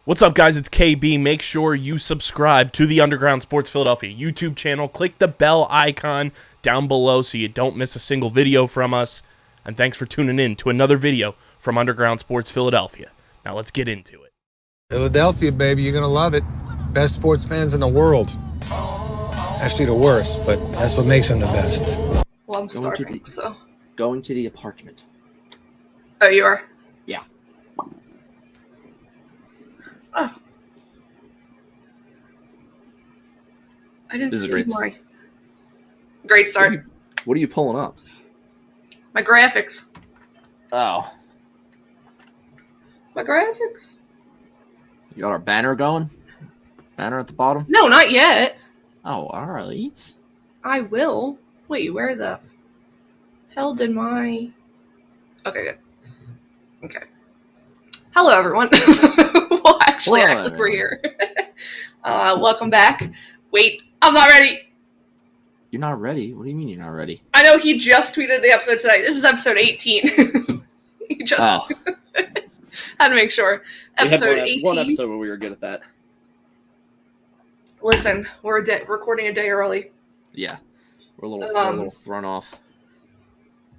What's up, guys? It's KB. Make sure you subscribe to the Underground Sports Philadelphia YouTube channel. Click the bell icon down below so you don't miss a single video from us. And thanks for tuning in to another video from Underground Sports Philadelphia. Now let's get into it. Philadelphia, baby, you're going to love it. Best sports fans in the world. Actually, the worst, but that's what makes them the best. Well, I'm starving, so. Going to the apartment. Oh, you are? Yeah. Oh. I didn't see my great start. What are you pulling up? My graphics. Oh. My graphics? You got our banner going? Banner at the bottom? No, not yet. Oh, all right. I will. Wait, where the hell did my... Okay, good. Okay. Hello, everyone. Well, actually, Hello, I think we're everyone. here. Welcome back. Wait, I'm not ready. You're not ready? What do you mean you're not ready? I know he just tweeted the episode today. This is episode 18. He just had to make sure. Episode 18. One episode where we were good at that. Listen, we're recording a day early. Yeah. We're a little thrown off.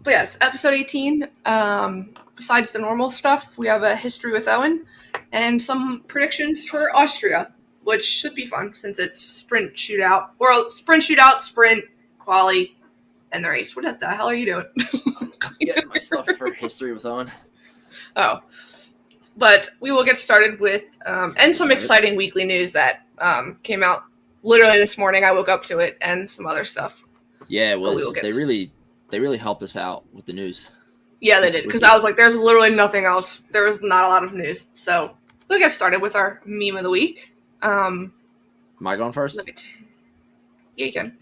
But yes, episode 18. Besides the normal stuff, we have a history with Owen and some predictions for Austria, which should be fun since it's sprint shootout, sprint quali, and the race. What the hell are you doing? Getting my stuff for history with Owen. Oh, but we will get started with and some exciting weekly news that came out literally this morning. I woke up to it and some other stuff. Yeah, it was. They really helped us out with the news. Yeah, they did, because I was like, there's literally nothing else. There was not a lot of news. So we'll get started with our meme of the week. Am I going first? Yeah, you can.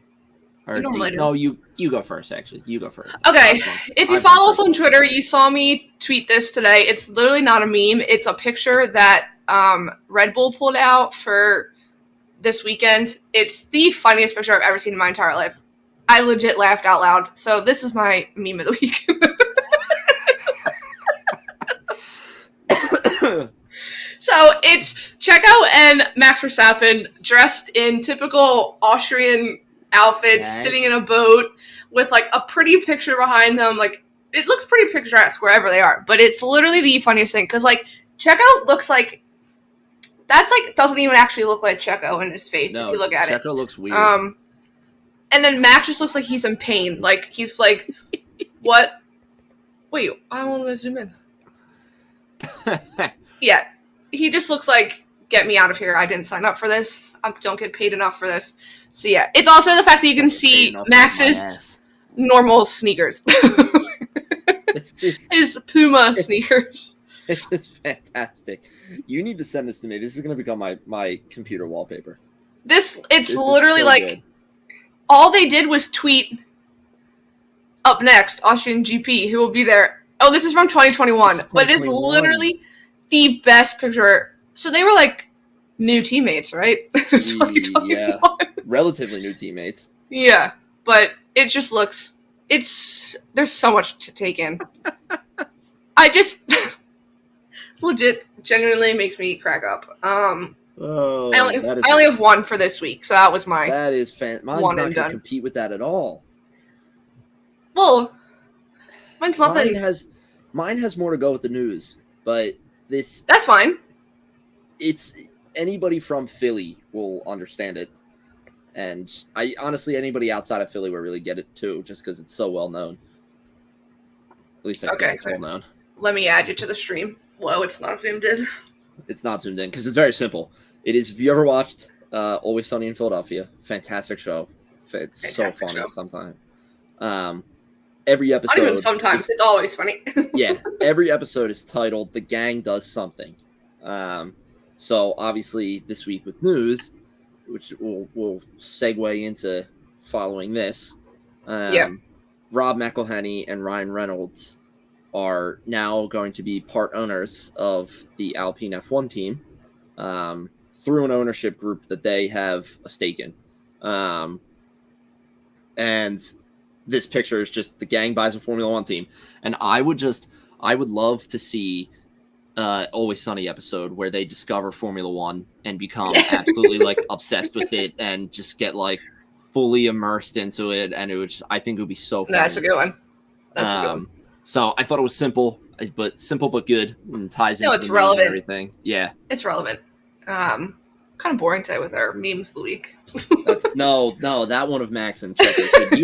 Or no, you go first, actually. You go first. Okay, if you follow us on Twitter, you saw me tweet this today. It's literally not a meme. It's a picture that Red Bull pulled out for this weekend. It's the funniest picture I've ever seen in my entire life. I legit laughed out loud. So this is my meme of the week. So it's Checo and Max Verstappen dressed in typical Austrian outfits, sitting in a boat with like a pretty picture behind them. Like, it looks pretty picturesque wherever they are, but it's literally the funniest thing because like Checo looks like doesn't even actually look like Checo in his face if you look at it. Checo looks weird. And then Max just looks like he's in pain. Like he's like, what? Wait, I want to zoom in. Yeah. He just looks like, get me out of here. I didn't sign up for this. I don't get paid enough for this. So yeah, it's also the fact that you can see Max's normal sneakers. His Puma sneakers. This is fantastic. You need to send this to me. This is going to become my computer wallpaper. It's literally so like, good. All they did was tweet, up next, Austrian GP, who will be there. Oh, this is from 2021. But it's literally the best picture. So they were like new teammates, right? 2021. Yeah, relatively new teammates. Yeah, but it just looks. There's so much to take in. I just legit, genuinely makes me crack up. I only have one for this week, so that was my. That is mine's not going to compete with that at all. Well, mine's nothing. Mine has more to go with the news, but that's fine. It's anybody from Philly will understand it, and honestly anybody outside of Philly will really get it too, just because it's so well known. At least I think it's well known. Let me add you to the stream. Whoa, it's not zoomed in. It's not zoomed in because it's very simple. It is. Have you ever watched Always Sunny in Philadelphia? Fantastic show. It's fantastic, so funny sometimes. Every episode. Not even sometimes. It's always funny. Yeah, every episode is titled "The Gang Does Something." So obviously this week with news, which will segue into following this. Rob McElhenney and Ryan Reynolds are now going to be part owners of the Alpine F1 team through an ownership group that they have a stake in. And this picture is just the gang buys a Formula One team. And I would love to see Always Sunny episode where they discover Formula One and become absolutely like obsessed with it and just get like fully immersed into it. And I think it would be so funny. That's a good one. That's a good one. So I thought it was simple but good and ties into it's relevant. And everything. Yeah, it's relevant. Kind of boring today with our memes of the week. no, that one of Max and Checker.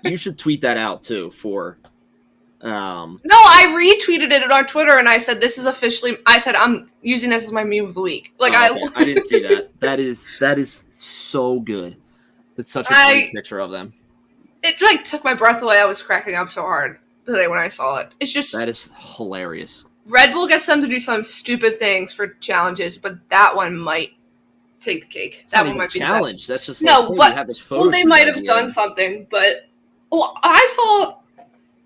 You should tweet that out too for. No, I retweeted it on Twitter and I said this is officially. I said I'm using this as my meme of the week. Like I didn't see that. That is so good. It's such a great picture of them. It like took my breath away. I was cracking up so hard today when I saw it. It's just that is hilarious. Red Bull gets them to do some stupid things for challenges, but that one might take the cake. It's that not one might be challenge. The best. That's just no, like, hey, but they might have done something. But I saw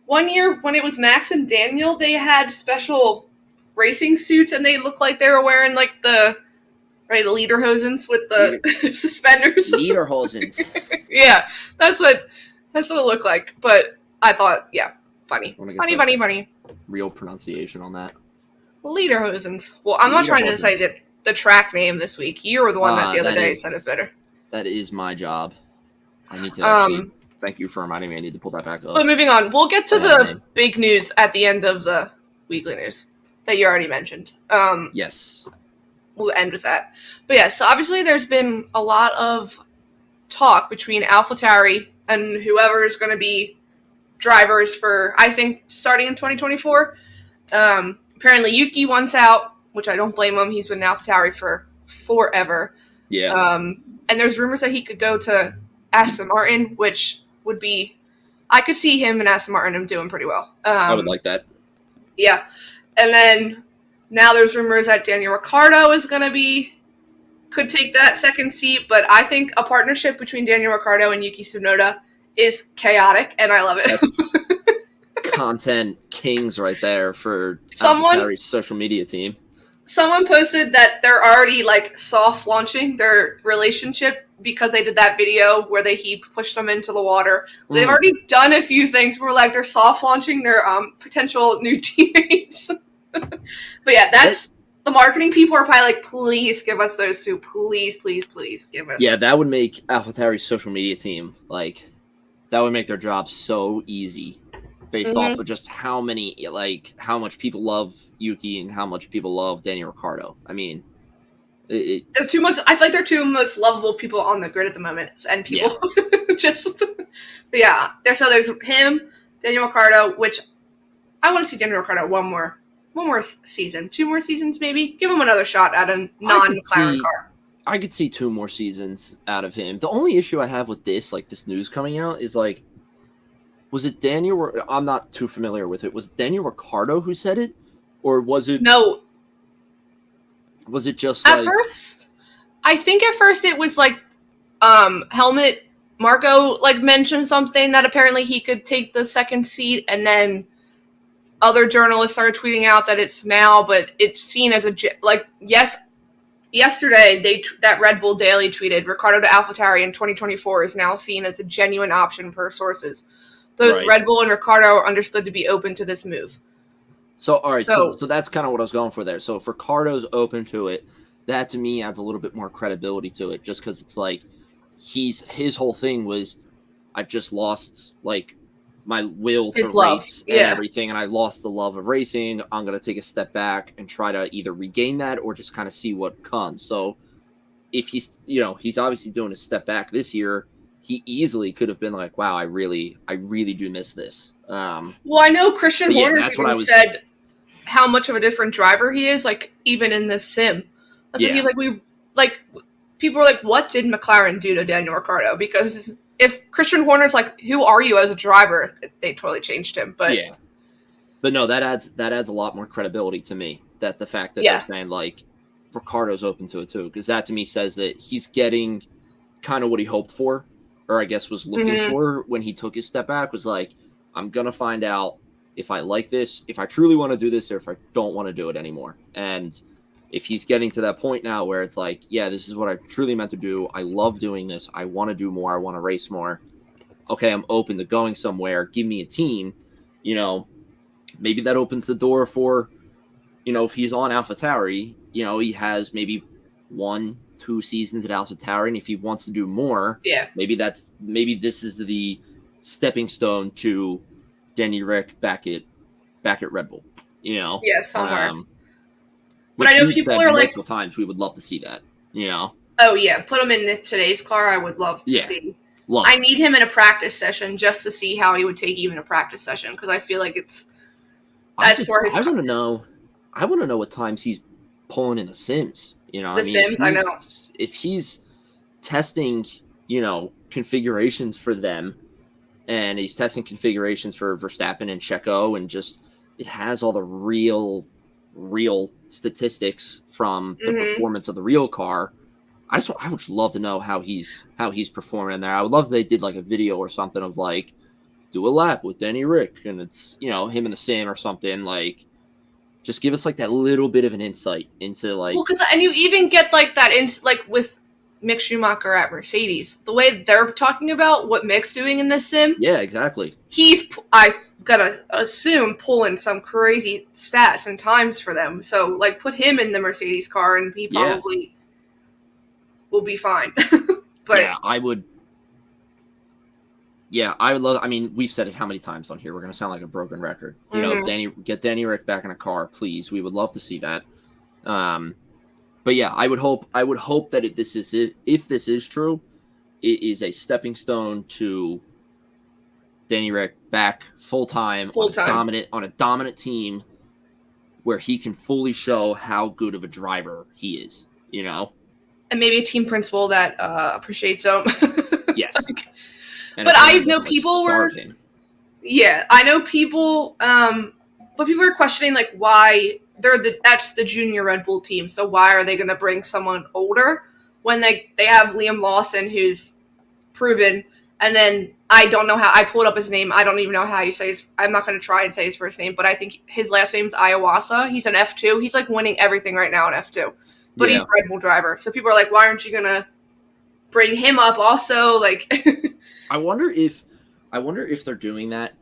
one year when it was Max and Daniel, they had special racing suits, and they looked like they were wearing like the lederhosens with the suspenders. Lederhosens. Yeah, that's what it looked like. But I thought, yeah, funny. Real pronunciation on that. Lederhosens. Well, I'm not trying to say the track name this week. You were the one that the other day said it better. That is my job. I need to actually. Thank you for reminding me. I need to pull that back up. But moving on, we'll get to the big news at the end of the weekly news that you already mentioned. Yes. We'll end with that. But yeah, so obviously there's been a lot of talk between AlphaTauri and whoever is going to be drivers for, I think, starting in 2024. Apparently Yuki wants out, which I don't blame him. He's been in AlphaTauri for forever. Yeah. And there's rumors that he could go to Aston Martin, which would be, I could see him and Aston Martin doing pretty well. I would like that. Yeah. And then now there's rumors that Daniel Ricciardo could take that second seat, but I think a partnership between Daniel Ricciardo and Yuki Tsunoda is chaotic, and I love it. That's content kings right there for AlphaTauri's social media team. Someone posted that they're already like soft launching their relationship because they did that video where he pushed them into the water. They've already done a few things where like they're soft launching their potential new teammates. But yeah, that's the marketing people are probably like, please give us those two. Please, please, please give us. Yeah, that would make AlphaTauri's social media team that would make their job so easy. Based off of just how much people love Yuki and how much people love Daniel Ricciardo. I mean, they're too much. I feel like they're two most lovable people on the grid at the moment, and people There's him, Daniel Ricciardo, which I want to see Daniel Ricciardo one more season, 2 more seasons maybe. Give him another shot at a non-McLaren car. I could see 2 more seasons out of him. The only issue I have with this news coming out is was it Daniel? I'm not too familiar with it. Was it Daniel Ricciardo who said it, or was it? No. Was it just at first? I think at first it was Helmut Marko mentioned something that apparently he could take the second seat, and then other journalists started tweeting out that it's now, but it's seen as yesterday that Red Bull Daily tweeted Ricciardo to AlphaTauri in 2024 is now seen as a genuine option per sources. Both Red Bull and Ricciardo are understood to be open to this move. So, all right. So that's kind of what I was going for there. So if Ricciardo's open to it, that to me adds a little bit more credibility to it, just because it's his whole thing was, I've just lost my will to race and everything, and I lost the love of racing. I'm going to take a step back and try to either regain that or just kind of see what comes. So if he's obviously doing a step back this year, he easily could have been like, wow, I really do miss this. Well, I know Christian Horner even said how much of a different driver he is, even in this sim. That's what he's people are like, what did McLaren do to Daniel Ricciardo? Because if Christian Horner's who are you as a driver? They totally changed him. But yeah. But no, that adds a lot more credibility to me. That the fact that they're saying Ricciardo's open to it too, because that to me says that he's getting kind of what he hoped for, or I guess was looking for when he took his step back, was I'm going to find out if I like this, if I truly want to do this, or if I don't want to do it anymore. And if he's getting to that point now where it's this is what I truly meant to do. I love doing this. I want to do more. I want to race more. Okay, I'm open to going somewhere. Give me a team. Maybe that opens the door for if he's on AlphaTauri, he has maybe 1-2 seasons at AlphaTauri, and if he wants to do more, maybe this is the stepping stone to Danny Rick back at Red Bull. Yeah, somewhere. But I know people are like, multiple times we would love to see that. Oh yeah, put him in today's car. I would love to see. I need him in a practice session just to see how he would take even a practice session, because I feel like that's where his. I want to know. I want to know what times he's pulling in the sims. Sims, I know. If he's testing, configurations for them, and he's testing configurations for Verstappen and Checo, and just it has all the real statistics from the performance of the real car. I would love to know how he's performing in there. I would love if they did like a video or something of like do a lap with Danny Rick, and it's him in the sim or something. Like, just give us like that little bit of an insight into like. Well, and you even get like that like with Mick Schumacher at Mercedes, the way they're talking about what Mick's doing in this sim. Yeah, exactly. I gotta assume pulling some crazy stats and times for them. So like put him in the Mercedes car, and he probably. Will be fine. But yeah, I would love. I mean, we've said it how many times on here? We're gonna sound like a broken record. Get Danny Rick back in a car, please. We would love to see that. But yeah, I would hope that if this is true, it is a stepping stone to Danny Rick back full time on a dominant team, where he can fully show how good of a driver he is. And maybe a team principal that appreciates them. Yes. But I know people were... Yeah, I know people... but people are questioning, like, why... That's the junior Red Bull team, so why are they going to bring someone older when they have Liam Lawson, who's proven, and then I don't know how... I pulled up his name. I don't even know how you say his... I'm not going to try and say his first name, but I think his last name's Iwasa. He's an F2. He's, like, winning everything right now in F2. But he's a Red Bull driver. So people are like, why aren't you going to bring him up also? Like, I wonder if they're doing that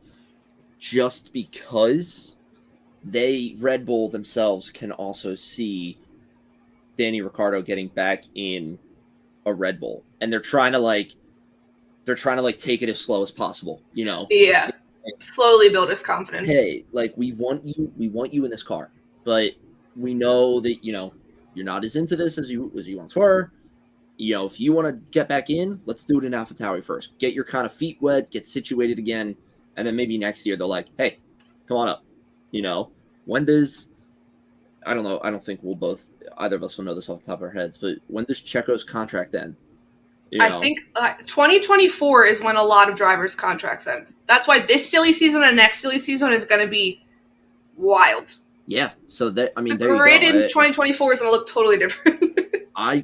just because Red Bull themselves can also see Danny Ricciardo getting back in a Red Bull. And they're trying to take it as slow as possible, Yeah. Slowly build his confidence. Hey, like we want you in this car. But we know that, you're not as into this as you once were. If you want to get back in, let's do it in AlphaTauri first. Get your kind of feet wet, get situated again, and then maybe next year they're like, hey, come on up. When does I don't know. I don't think either of us will know this off the top of our heads, but when does Checo's contract end? I think 2024 is when a lot of drivers' contracts end. That's why this silly season and next silly season is going to be wild. Yeah, so the grid in 2024 is going to look totally different. I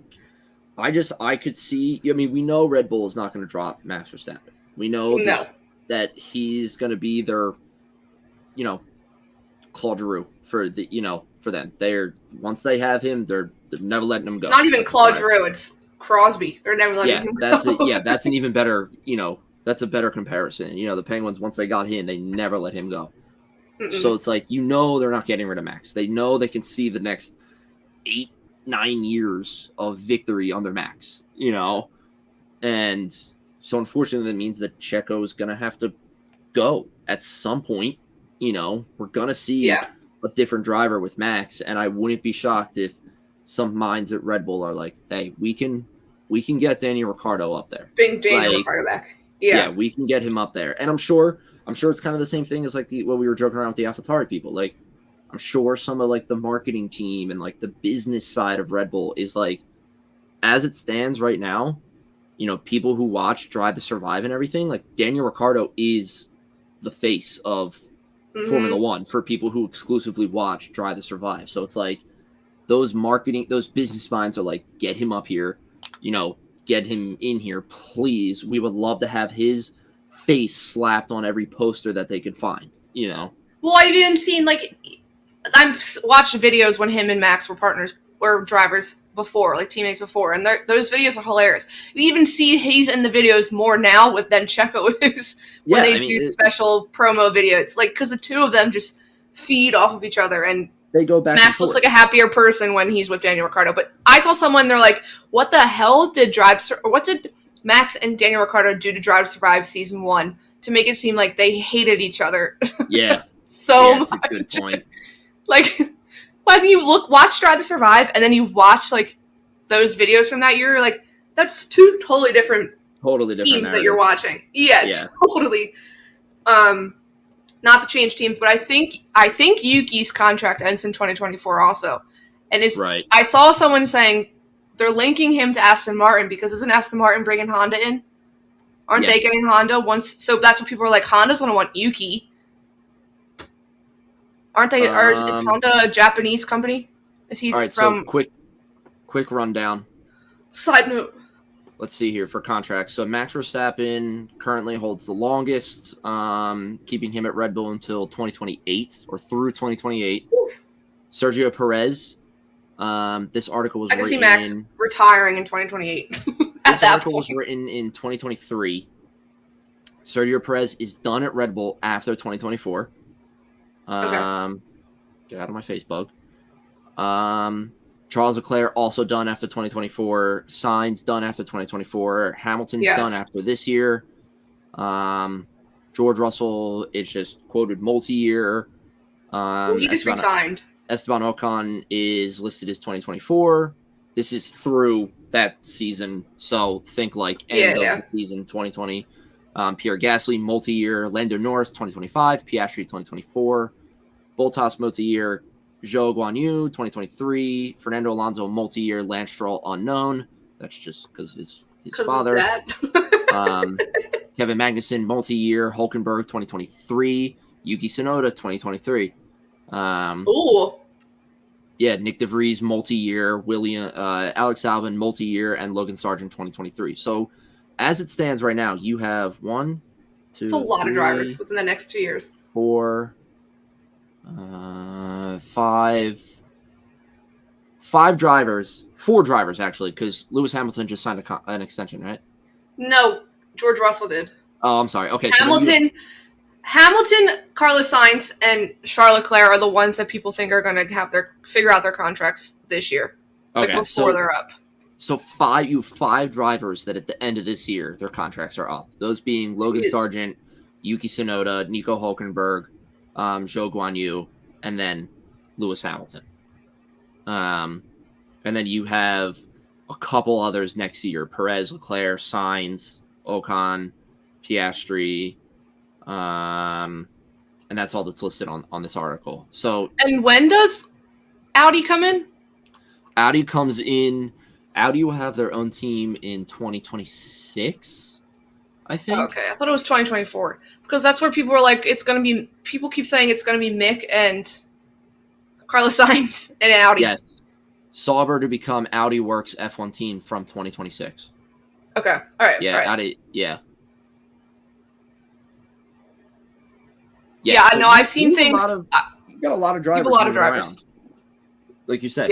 could see. I mean, we know Red Bull is not going to drop Max Verstappen. We know that he's going to be their, Claude Giroux for them. Once they have him, they're never letting him go. Not even Claude Giroux. It's Crosby. They're never letting him go. That's an even better. That's a better comparison. The Penguins, once they got him, they never let him go. Mm-mm. So it's like, they're not getting rid of Max. They know they can see the next 8-9 years of victory under Max, and so unfortunately that means that Checo is going to have to go at some point. We're going to see a different driver with Max, and I wouldn't be shocked if some minds at Red Bull are like, hey, we can get Daniel Ricciardo up there. Bring Daniel Ricciardo back. Yeah, we can get him up there. And I'm sure it's kind of the same thing as like what we were joking around with the AlphaTauri people. Like, I'm sure some of like the marketing team and like the business side of Red Bull is like, as it stands right now, people who watch Drive to Survive and everything, like Daniel Ricciardo is the face of Formula One for people who exclusively watch Drive to Survive. So it's like those business minds are like, get him up here, get him in here, please. We would love to have his face slapped on every poster that they can find, Well, I've even seen I've watched videos when him and Max were drivers before, like teammates before, and those videos are hilarious. You even see he's in the videos more now than Checo is when they do special promo videos, because the two of them just feed off of each other, and they go back. Max looks like a happier person when he's with Daniel Ricciardo. But I saw someone, they're like, what the hell did what did Max and Daniel Ricciardo do to Drive to Survive Season 1 to make it seem like they hated each other? Yeah. Much. That's a good point. Like, when you watch Drive to Survive and then you watch, like, those videos from that year, like, that's two totally different teams that you're watching. Yeah, totally. Not to change teams, but I think Yuki's contract ends in 2024 also. And it's right. I saw someone saying they're linking him to Aston Martin because isn't Aston Martin bringing Honda in? Aren't they getting Honda once? So that's what people are like, Honda's going to want Yuki. Aren't they? Or is Honda a Japanese company? Is he from... So quick rundown. Side note. Let's see here for contracts. So Max Verstappen currently holds the longest, keeping him at Red Bull until 2028 or through 2028. Ooh. Sergio Perez. This article was written. I can see Max retiring in 2028. This article was written in 2023. Sergio Perez is done at Red Bull after 2024. Okay. Get out of my face, bug. Charles Leclerc also done after 2024. Sainz done after 2024. Hamilton's done after this year. George Russell is just quoted multi-year. He just resigned. Esteban Ocon is listed as 2024. This is through that season, so think like end of the season 2020. Pierre Gasly multi-year. Lando Norris 2025. Piastri 2024. Bottas multi-year. Zhou Guanyu, 2023. Fernando Alonso, multi-year. Lance Stroll, unknown. That's just because his father. His dad. Kevin Magnussen, multi-year. Hulkenberg, 2023. Yuki Tsunoda, 2023. Ooh. Yeah, Nick DeVries, multi-year. Alex Albon, multi-year. And Logan Sargent, 2023. So, as it stands right now, you have 1, 2, It's a lot of drivers within the next 2 years. 4... 5 drivers, 4 drivers actually, because Lewis Hamilton just signed an extension, right? No, George Russell did. Oh, I'm sorry. Okay, Hamilton, Carlos Sainz, and Charles Leclerc are the ones that people think are going to figure out their contracts this year. Okay, before they're up. So you have 5 drivers that at the end of this year their contracts are up. Those being Logan Sargent, Yuki Tsunoda, Nico Hulkenberg, Zhou Guanyu, and then Lewis Hamilton. And then you have a couple others next year: Perez, Leclerc, Sainz, Ocon, Piastri, and that's all that's listed on this article. So, and when does Audi come in? Audi comes in. Audi will have their own team in 2026, I think. Okay, I thought it was 2024. Because that's where people were like, it's going to be... People keep saying it's going to be Mick and Carlos Sainz and Audi. Yes. Sauber to become Audi Works F1 team from 2026. Okay. All right. Yeah, all right. Audi... Yeah. Yeah, so no, I've seen things... You got a lot of drivers. You have a lot of drivers. Around. Like you said,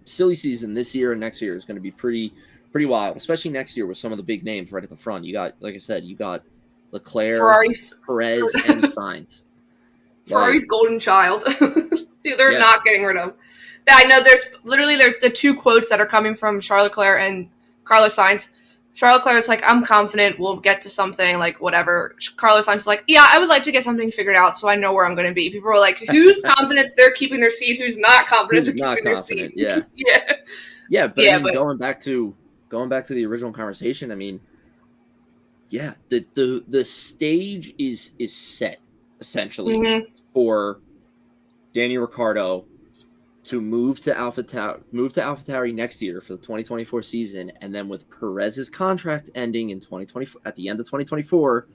silly season this year and next year is going to be pretty wild, especially next year with some of the big names right at the front. You got, like I said, you got Leclerc, Perez, and Sainz. Ferrari's golden child. Dude, they're not getting rid of. I know there's the 2 quotes that are coming from Charles Leclerc and Carlos Sainz. Charles Leclerc's like, I'm confident we'll get to something, like, whatever. Carlos Sainz is like, yeah, I would like to get something figured out so I know where I'm going to be. People are like, who's confident they're keeping their seat? Who's not confident they're keeping their seat? Yeah. Yeah, but going back to the original conversation, I mean, yeah, the stage is set essentially for Daniel Ricciardo to move to AlphaTauri next year for the 2024 season, and then with Perez's contract ending in 2024 at the end of 2024,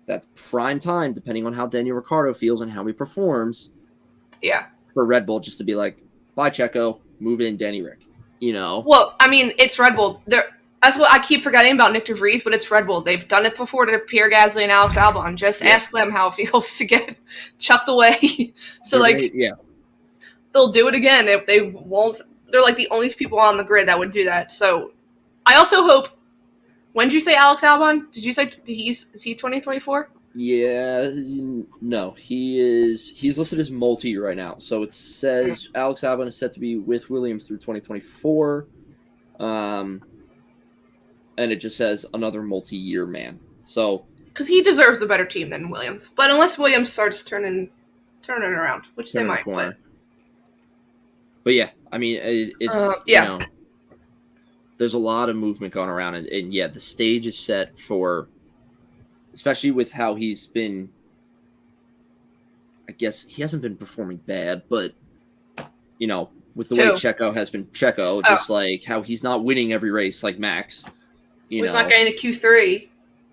that's prime time, depending on how Daniel Ricciardo feels and how he performs. Yeah, for Red Bull just to be like, bye Checo, move in Danny Rick. You know. Well, I mean, it's Red Bull. That's what I keep forgetting about Nick DeVries, but it's Red Bull. They've done it before to Pierre Gasly and Alex Albon. Just ask them how it feels to get chucked away. So, they'll do it again if they won't. They're like the only people on the grid that would do that. So, I also hope. When did you say Alex Albon? Did you say is he 2024? Yeah, no, he's listed as multi-year right now. So it says Alex Albon is set to be with Williams through 2024. And it just says another multi-year man. So because he deserves a better team than Williams. But unless Williams starts turning it around, which they might. But yeah, I mean, it's you know, there's a lot of movement going around, and yeah, the stage is set for, especially with how he's been. I guess he hasn't been performing bad, but you know, with the way Checo has been just like how he's not winning every race like Max. He's not getting a Q3.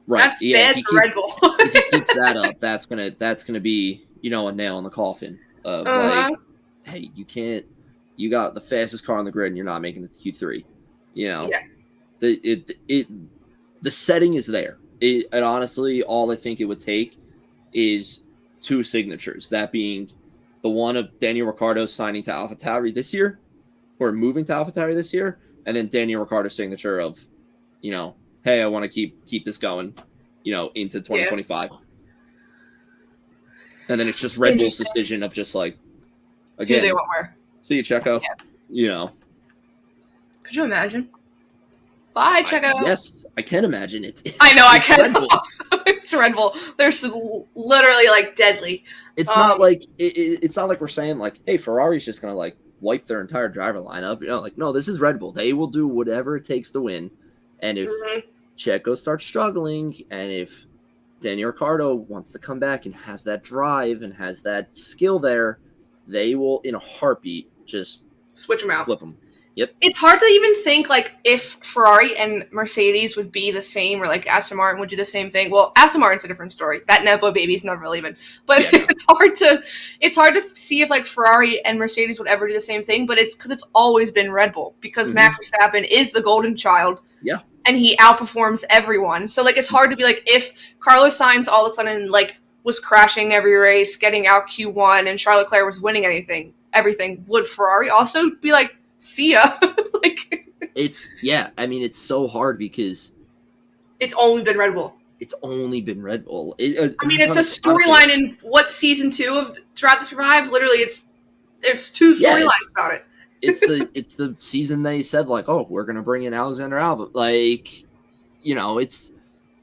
Right. That's bad for Red Bull. If he keeps that up, that's gonna be, you know, a nail in the coffin of like, hey, you got the fastest car on the grid and you're not making it to Q3. You know, the setting is there. And honestly, all I think it would take is 2 signatures. That being the one of Daniel Ricciardo signing to AlphaTauri this year, or moving to AlphaTauri this year, and then Daniel Ricciardo's signature of, you know, hey, I want to keep this going, you know, into 2025. Yeah. And then it's just Red Bull's decision of just like, again, who they want where. See you, Checo. Yeah. You know. Could you imagine? Bye, Checo. Yes, I can imagine it. I know, I can. It's Red Bull. They're literally like deadly. It's not like it's not like we're saying like, hey, Ferrari's just gonna like wipe their entire driver lineup. You know, like no, this is Red Bull. They will do whatever it takes to win. And if Checo starts struggling, and if Daniel Ricciardo wants to come back and has that drive and has that skill there, they will in a heartbeat just switch them out, flip them. Yep. It's hard to even think like if Ferrari and Mercedes would be the same, or like Aston Martin would do the same thing. Well, Aston Martin's a different story. That Nepo baby's never leaving. But yeah, no. it's hard to see if like Ferrari and Mercedes would ever do the same thing. But it's because it's always been Red Bull, because Max Verstappen is the golden child. Yeah. And he outperforms everyone. So like it's hard to be like if Carlos Sainz all of a sudden like was crashing every race, getting out Q1, and Charles Leclerc was winning everything, would Ferrari also be like, see ya? Like it's I mean it's so hard because it's only been Red Bull. It's only been Red Bull. I mean, it's a storyline in what season 2 of Drive to Survive. Literally, there's 2 storylines about it. It's the season they said like, oh, we're gonna bring in Alexander Albon. Like, you know, it's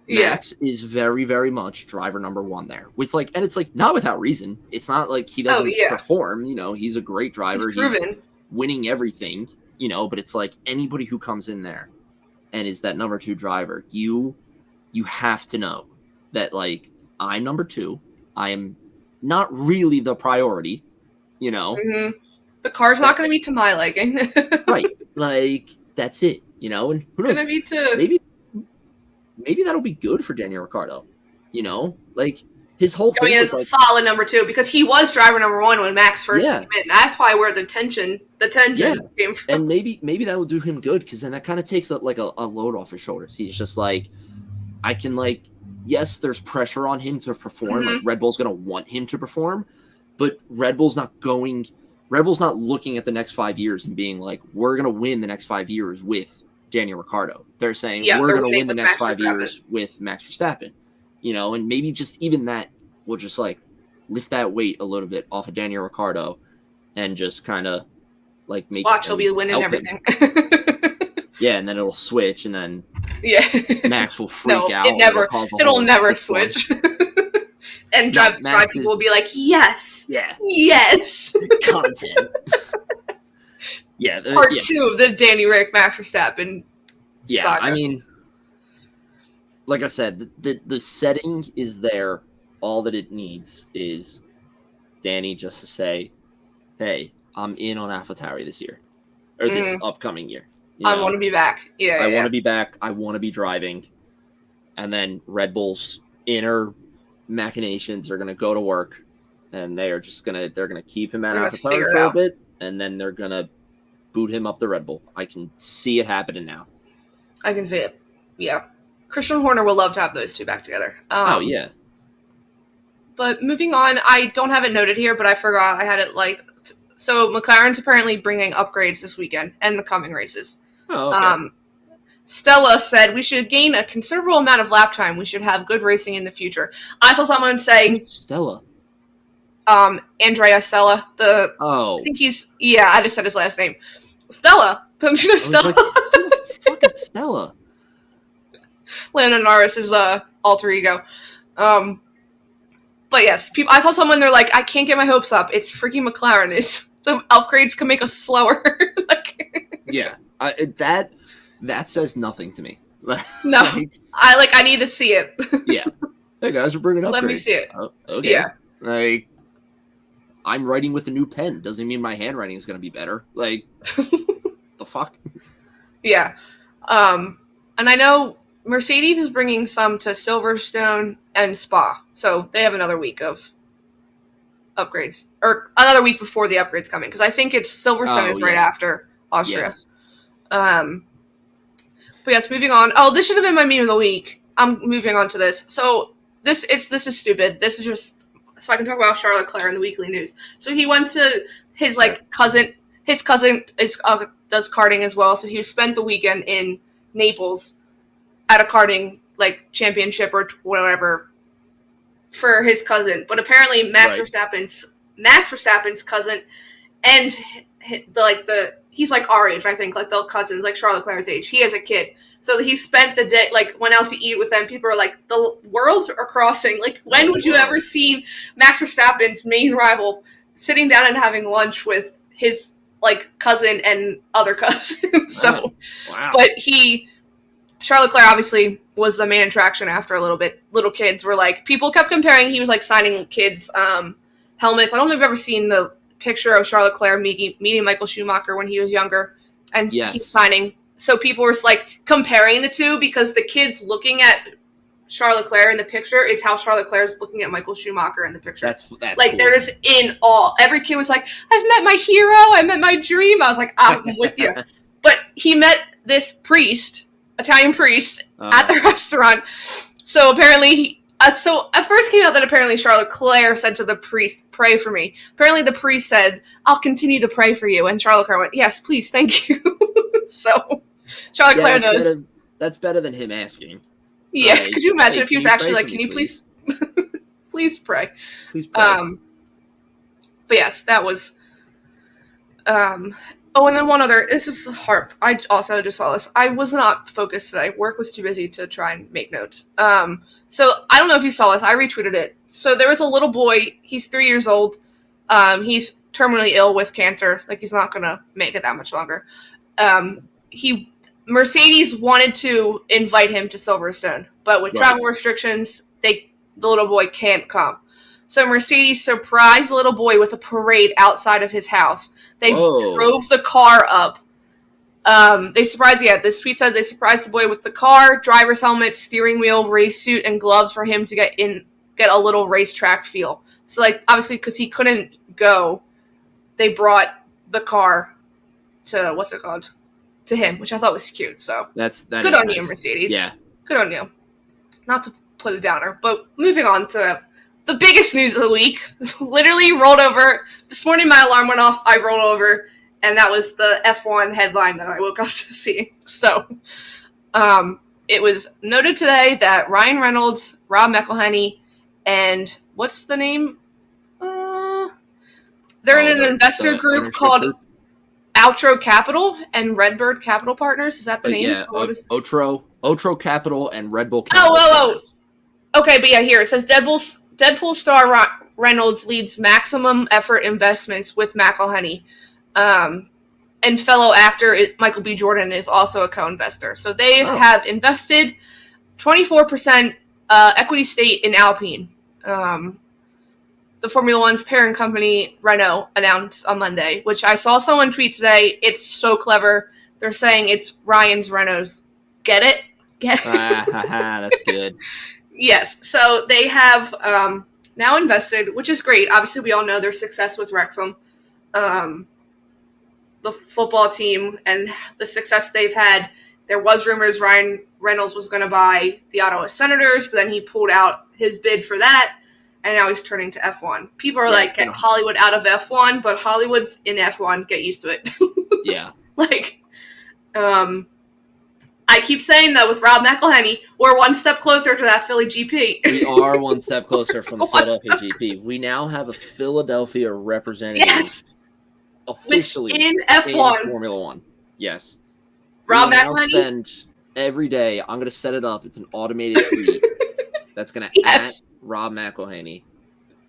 Max is very, very much driver number 1 there. With like, and it's like not without reason. It's not like he doesn't perform. You know, he's a great driver. He's proven. He's winning everything. You know, but it's like anybody who comes in there and is that number 2 driver, you have to know that like I'm number 2. I am not really the priority. You know. Mm-hmm. The car's not going to be to my liking. Right. Like, that's it. You know? And who knows? Gonna be to... Maybe that'll be good for Daniel Ricciardo. You know? Like, his whole thing was like... solid number 2, because he was driver number 1 when Max first came in. That's probably where the tension came from. And maybe that will do him good, because then that kind of takes a load off his shoulders. He's just like, I can like... Yes, there's pressure on him to perform. Like, Red Bull's going to want him to perform, but Red Bull's not looking at the next 5 years and being like, we're going to win the next 5 years with Daniel Ricciardo. They're saying we're going to win the next 5 years with Max Verstappen. You know, and maybe just even that will just like lift that weight a little bit off of Daniel Ricciardo and just kind of like make he'll be winning everything. Yeah, and then it'll switch, and then Max will freak out. It'll never switch. And Drive people will be like, yes. Yeah. Yes. Content. Part 2 of the Danny Rick Max Verstappen saga. I mean, like I said, the setting is there. All that it needs is Danny just to say, hey, I'm in on AlphaTauri this year. Or this upcoming year. I want to be back. I want to be back. I want to be driving. And then Red Bull's inner machinations are going to go to work, and they're going to keep him at AlphaTauri for a bit, and then they're going to boot him up the Red Bull. I can see it happening now. I can see it. Yeah. Christian Horner will love to have those 2 back together. But moving on, I don't have it noted here, but I forgot I had it like... So McLaren's apparently bringing upgrades this weekend and the coming races. Oh, okay. Stella said we should gain a considerable amount of lap time. We should have good racing in the future. I saw someone saying Stella. Andrea Stella. I think I just said his last name. Stella. Don't you know Stella? Like, who the fuck is Stella? Landon Norris's alter ego. But yes, I saw someone, they're like, I can't get my hopes up. It's freaking McLaren. It's the upgrades can make us slower. Yeah, that says nothing to me. No, I need to see it. Yeah, hey guys, we're bringing upgrades. Let me see it. Oh, okay. Yeah, like I'm writing with a new pen. Doesn't mean my handwriting is going to be better. Like the fuck. Yeah, and I know Mercedes is bringing some to Silverstone and Spa, so they have another week of upgrades, or another week before the upgrades coming, because I think it's Silverstone is right after Austria. Yes. But yes, moving on. Oh, this should have been my meme of the week. I'm moving on to this. So this is stupid. This is just so I can talk about Charles Leclerc in the weekly news. So he went to his cousin. His cousin does karting as well. So he spent the weekend in Naples at a karting championship or whatever for his cousin. But apparently Max Verstappen's cousin and he's our age, I think, they're cousins, Charles Leclerc's age. He has a kid. So he spent the day, went out to eat with them. People are like, the worlds are crossing. When would you ever see Max Verstappen's main rival sitting down and having lunch with his, cousin and other cousins? So, wow. But Charles Leclerc obviously was the main attraction after a little bit. Little kids were people kept comparing. He was signing kids' helmets. I don't know if you've ever seen the picture of Charles Leclerc meeting Michael Schumacher when he was younger, and he's signing. So people were comparing the two because the kids looking at Charles Leclerc in the picture is how Charles Leclerc is looking at Michael Schumacher in the picture. That's cool. They're just in awe. Every kid was like, "I've met my hero. I met my dream." I was like, "I'm with you." But he met this Italian priest, at the restaurant. So apparently so at first came out that apparently Charles Leclerc said to the priest, "Pray for me." Apparently the priest said, "I'll continue to pray for you." And Charles Leclerc went, "Yes, please, thank you." So Charles Leclerc knows. That's better than him asking. Yeah, could you imagine if he was actually can you please please pray? Please pray. But yes, that was oh, and then one other, this is hard. I also just saw this. I was not focused today. Work was too busy to try and make notes. So I don't know if you saw this. I retweeted it. So there was a little boy. He's 3 years old. He's terminally ill with cancer. He's not going to make it that much longer. Mercedes wanted to invite him to Silverstone, but with travel restrictions, the little boy can't come. So Mercedes surprised the little boy with a parade outside of his house. They drove the car up. This tweet said they surprised the boy with the car, driver's helmet, steering wheel, race suit, and gloves for him to get a little racetrack feel. So obviously because he couldn't go, they brought the car to to him, which I thought was cute. So that good on you, Mercedes. Yeah, good on you. Not to put a downer, but moving on to the biggest news of the week. Literally rolled over. This morning my alarm went off. I rolled over, and that was the F1 headline that I woke up to seeing. So it was noted today that Ryan Reynolds, Rob McElhenney, and what's the name? They're in an investor group called Outro Capital and Redbird Capital Partners. Is that the name? Yeah, Outro Capital and Red Bull Capital. Partners. Okay, but yeah, here it says Deadpool star Reynolds leads maximum effort investments with McElhenney. And fellow actor Michael B. Jordan is also a co-investor. So they have invested 24% equity stake in Alpine. The Formula One's parent company, Renault, announced on Monday, which I saw someone tweet today. It's so clever. They're saying it's Ryan's Renault's. Get it? Get it? That's good. Yes. So they have now invested, which is great. Obviously, we all know their success with Wrexham, the football team, and the success they've had. There was rumors Ryan Reynolds was going to buy the Ottawa Senators, but then he pulled out his bid for that. And now he's turning to F1. People are get Hollywood out of F1, but Hollywood's in F1. Get used to it. Yeah. I keep saying that with Rob McElhenney, we're one step closer to that Philly GP. We are one step closer from the Philadelphia GP. We now have a Philadelphia representative officially in F1. in Formula One. Yes. Rob McElhenney. McElhenney. Every day, I'm going to set it up. It's an automated tweet that's going to at Rob McElhenney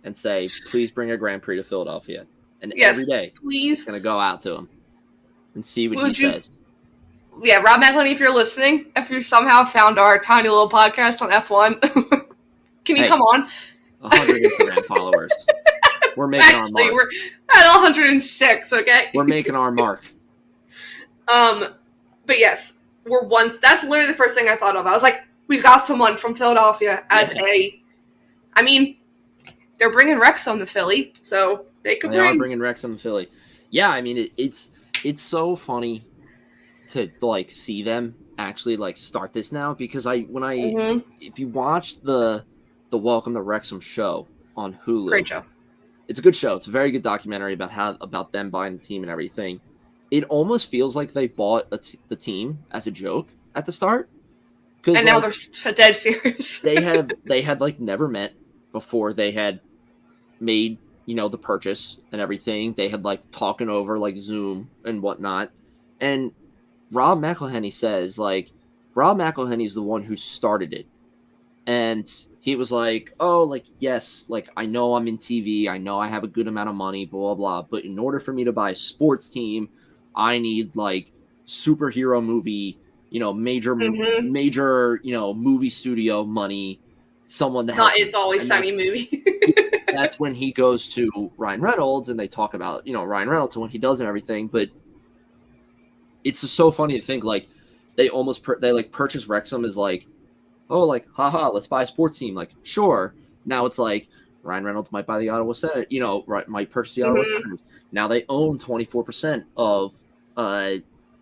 and say, please bring a Grand Prix to Philadelphia. And every day, please. It's going to go out to him and see what he says. Yeah, Rob McElhenney, if you're listening, if you somehow found our tiny little podcast on F1, can you come on? 100 Instagram followers. We're making our mark. We're at 106, okay? We're making our mark. But yes, that's literally the first thing I thought of. I was like, we've got someone from Philadelphia as I mean, they're bringing Wrexham to Philly, so they are bringing Wrexham to Philly. Yeah, I mean, it's so funny to like see them actually like start this now, because if you watch the Welcome to Wrexham show on Hulu, great show. It's a good show. It's a very good documentary about them buying the team and everything. It almost feels like they bought the team as a joke at the start, and now they're dead serious. they had like never met before they had made the purchase and everything. They had like talking over like Zoom and whatnot, and Rob McElhenney says, like, Rob McElhenney is the one who started it. And he was like, oh, like, yes, like, I know I'm in TV. I know I have a good amount of money, blah, blah, blah. But in order for me to buy a sports team, I need, like, superhero movie, major, movie studio money, someone to help. Not It's Always Sunny movie. That's when he goes to Ryan Reynolds, and they talk about, Ryan Reynolds and what he does and everything. But it's just so funny to think, like, they almost purchase Wrexham as like, oh, like, haha, let's buy a sports team. Like, sure. Now it's like Ryan Reynolds might buy the Ottawa Senators, might purchase the Ottawa Senators. Now they own 24% of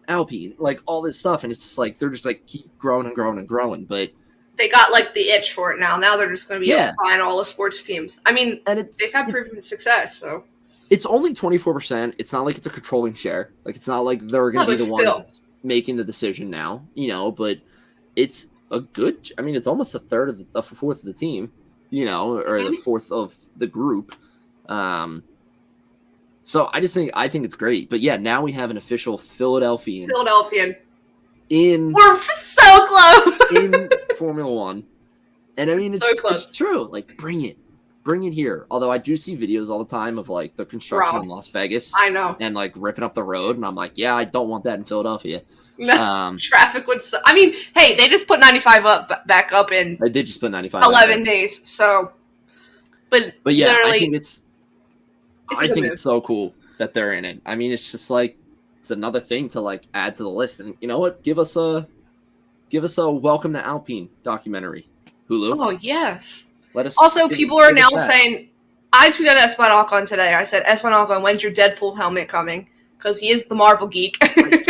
Alpine, like all this stuff, and it's just like they're just like keep growing and growing and growing. But they got like the itch for it now. Now they're just going to be able to find all the sports teams. I mean, and they've had proven success, so. It's only 24%. It's not like it's a controlling share. Like, it's not like they're going to be the ones making the decision now, but it's a good, I mean, it's almost a fourth of the team, or the fourth of the group. So I think it's great. But yeah, now we have an official Philadelphian. We're so close. in Formula One. And I mean, it's true. Like, bring it here. Although I do see videos all the time of like the construction in Las Vegas. I know. And like ripping up the road. And I'm like, yeah, I don't want that in Philadelphia. Traffic would I mean, hey, they just put 95 back up in. They did just put 95 11 days. So, but yeah, I think it's so cool that they're in it. I mean, it's just like, it's another thing to like add to the list. And you know what? Give us a Welcome to Alpine documentary, Hulu. Oh, yes. Also, people are now saying, I tweeted at Espan Ocon today. I said, Espan Ocon, when's your Deadpool helmet coming? Because he is the Marvel geek.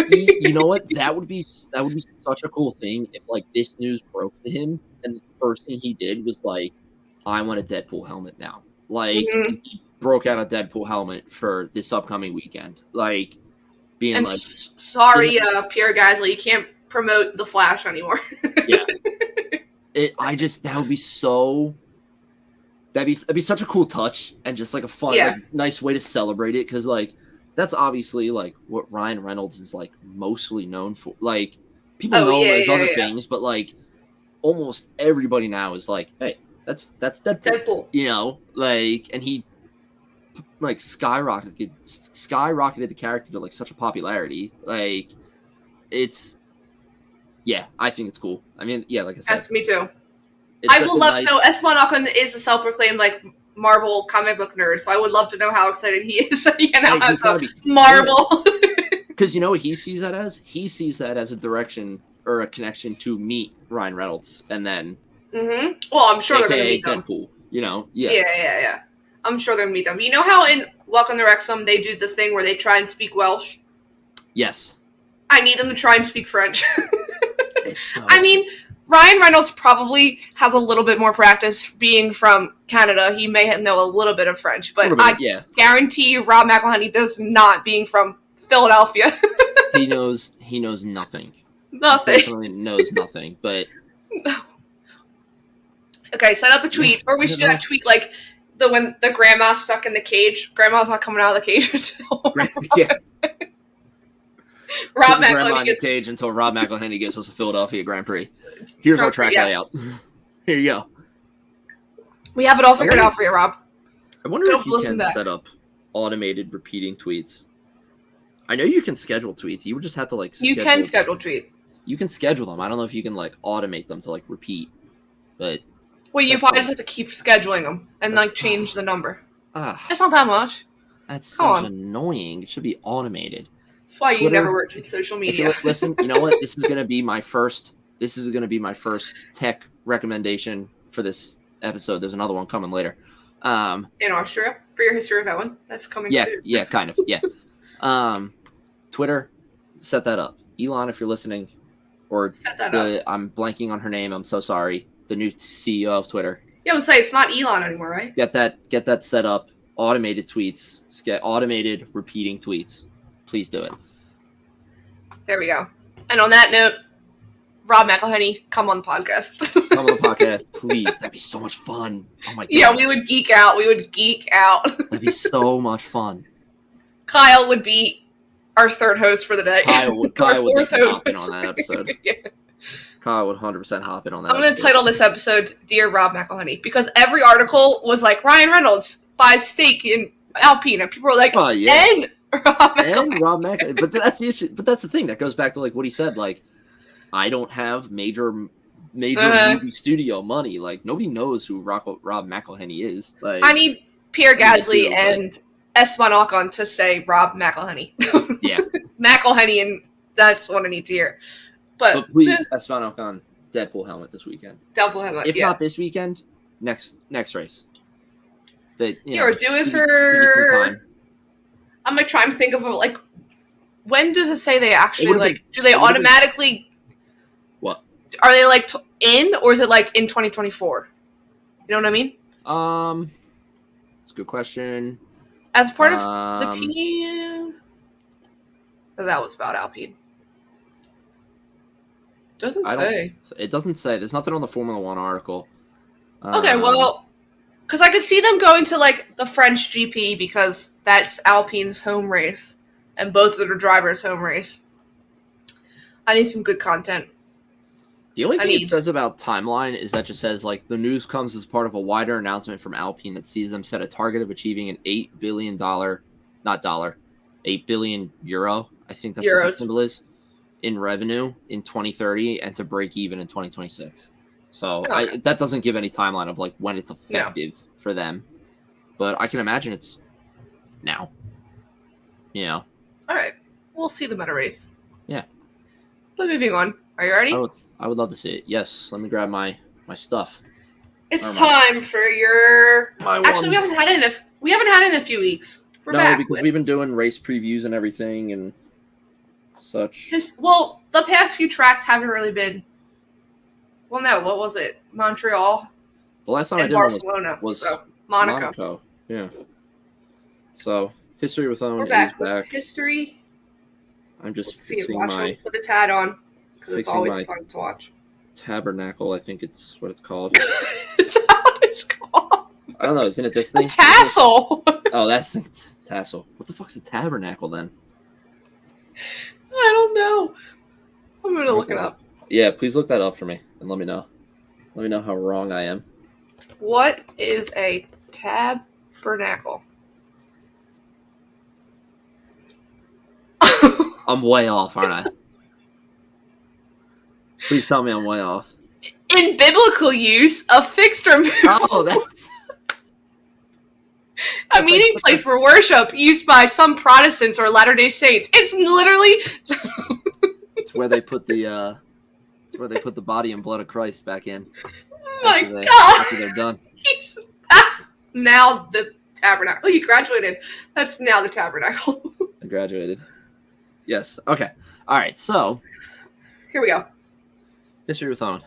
You know what? That would be such a cool thing if like this news broke to him, and the first thing he did was like, I want a Deadpool helmet now. Like, he broke out a Deadpool helmet for this upcoming weekend. Like, being and like, sorry, Pierre Gasly, you can't promote the Flash anymore. Yeah. That would be so. That'd be such a cool touch, and just like a fun, like, nice way to celebrate it, because like that's obviously like what Ryan Reynolds is like mostly known for. Like, people know his other things, but like almost everybody now is like, hey, that's Deadpool. Like, and he like skyrocketed the character to like such a popularity. Like, it's. Yeah, I think it's cool. I mean, yeah, like I said. Yes, me too. I would love to know. Espan Ocon is a self-proclaimed like Marvel comic book nerd, so I would love to know how excited he is that he now has a Marvel. Because you know what he sees that as? He sees that as a direction or a connection to meet Ryan Reynolds, and then. Mm-hmm. Well, I'm sure they're going to meet them. Deadpool, Yeah. I'm sure they're going to meet them. You know how in Welcome to Wrexham they do the thing where they try and speak Welsh? Yes. I need them to try and speak French. I mean, Ryan Reynolds probably has a little bit more practice being from Canada. He may know a little bit of French, but I guarantee you Rob McElhenney does not, being from Philadelphia. He knows nothing. Nothing. Definitely knows nothing. But Okay, set up a tweet, or we should do that tweet like when the grandma's stuck in the cage. Grandma's not coming out of the cage until yeah, Rob put grandma McElhenney in the gets. cage until Rob McElhenney gets us a Philadelphia Grand Prix. Here's our track Yeah. layout. Here you go. We have it all figured out for you, Rob. I wonder Don't if you listen can back. set up automated repeating tweets. I know you can schedule tweets. You would just have to like. You can schedule tweet. You can schedule them. I don't know if you can like automate them to like repeat, but Well, you That's probably fine. just have to keep scheduling them and like change the number. ah, It's not that much. that's Come such on. annoying. It should be automated. That's why you Twitter, never worked in social If you media. listen, you know what? This is gonna be my first. This is gonna be my first tech recommendation for this episode. There's another one coming later. In Austria for your history of that one. That's coming Yeah, soon. yeah, kind of, yeah. Twitter, set that up. Elon, if you're listening, or Set that up. I'm blanking on her name. I'm so sorry. The new CEO of Twitter. Yeah, I would say it's not Elon anymore, right? Get that set up. Automated tweets. Get automated repeating tweets. Please do it. There we go. And on that note, Rob McElhenney, come on the podcast. Come on the podcast, please. That'd be so much fun. Oh my god. Yeah, we would geek out. That'd be so much fun. Kyle would be our third host for the day. Kyle would Our definitely fourth hop in host. on that episode. Yeah. Kyle would 100% hop in on that. I'm going to episode. title this episode Dear Rob McElhenney because every article was like Ryan Reynolds buys steak in Alpine, and people were like, Oh yeah. and Rob McElhenney. And Rob McElhenney. But that's the issue. But that's the thing that goes back to like what he said. Like, I don't have major movie studio money. Like, nobody knows who Rob McElhenney is. Like, I need Pierre I need Gasly to, and Esteban Ocon to say Rob McElhenney. Yeah. McElhenney, and that's what I need to hear. But please, Esteban Ocon, Deadpool helmet this weekend. double him up. If Yeah. not this weekend, next race. But Yeah, or do it give me some for. time. I'm like trying to think of like when does it say they actually would've like? been- Do they it would've been- automatically? What? Are they like in, or is it like in 2024? You know what I mean? It's a good question. As part of the Um, team. Oh, that was about Alpine. Doesn't I say. It doesn't say. There's nothing on the Formula One article. Okay, well, because I could see them going to like the French GP because that's Alpine's home race, and both of their drivers' home race. I need some good content. The only I thing mean- it says about timeline is that just says like the news comes as part of a wider announcement from Alpine that sees them set a target of achieving an $8 billion, not dollar, 8 billion euro. I think that's what Euros. the symbol is in revenue in 2030 and to break even in 2026. So Okay. that doesn't give any timeline of like when it's effective for them, but I can imagine it's now. You know, All right, we'll see them at a race. Yeah. But moving on, are you ready? I would love to see it. Yes, let me grab my stuff. It's Never mind. time for your. My Actually, we haven't had it in a few weeks. We're No, back because with we've been doing race previews and everything and such. well, the past few tracks haven't really been. Well, no, what was it? Montreal The last time I and did one Barcelona. was So Monaco. Yeah. So history with Owen We're is back with back. history. I'm just Let's see. fixing Watch my him put his hat on because it's fixing always my- fun to watch. tabernacle. I think it's what it's called. It's not what it's called. I don't know. Isn't it this A thing? tassel. Oh, that's the tassel. What the fuck's a tabernacle then? I don't know. I'm gonna look it up. Yeah, please look that up for me and let me know. Let me know how wrong I am. What is a tabernacle? I'm way off, aren't I? Please tell me I'm way off. In biblical use, a fixed or Oh, that's a meeting place for worship used by some Protestants or Latter-day Saints. It's literally it's where they put the body and blood of Christ back in. oh my after they- God. After they're done. That's now the tabernacle. You graduated. That's now the tabernacle. I graduated. Yes. Okay. All right. So Here we go. history with Owen.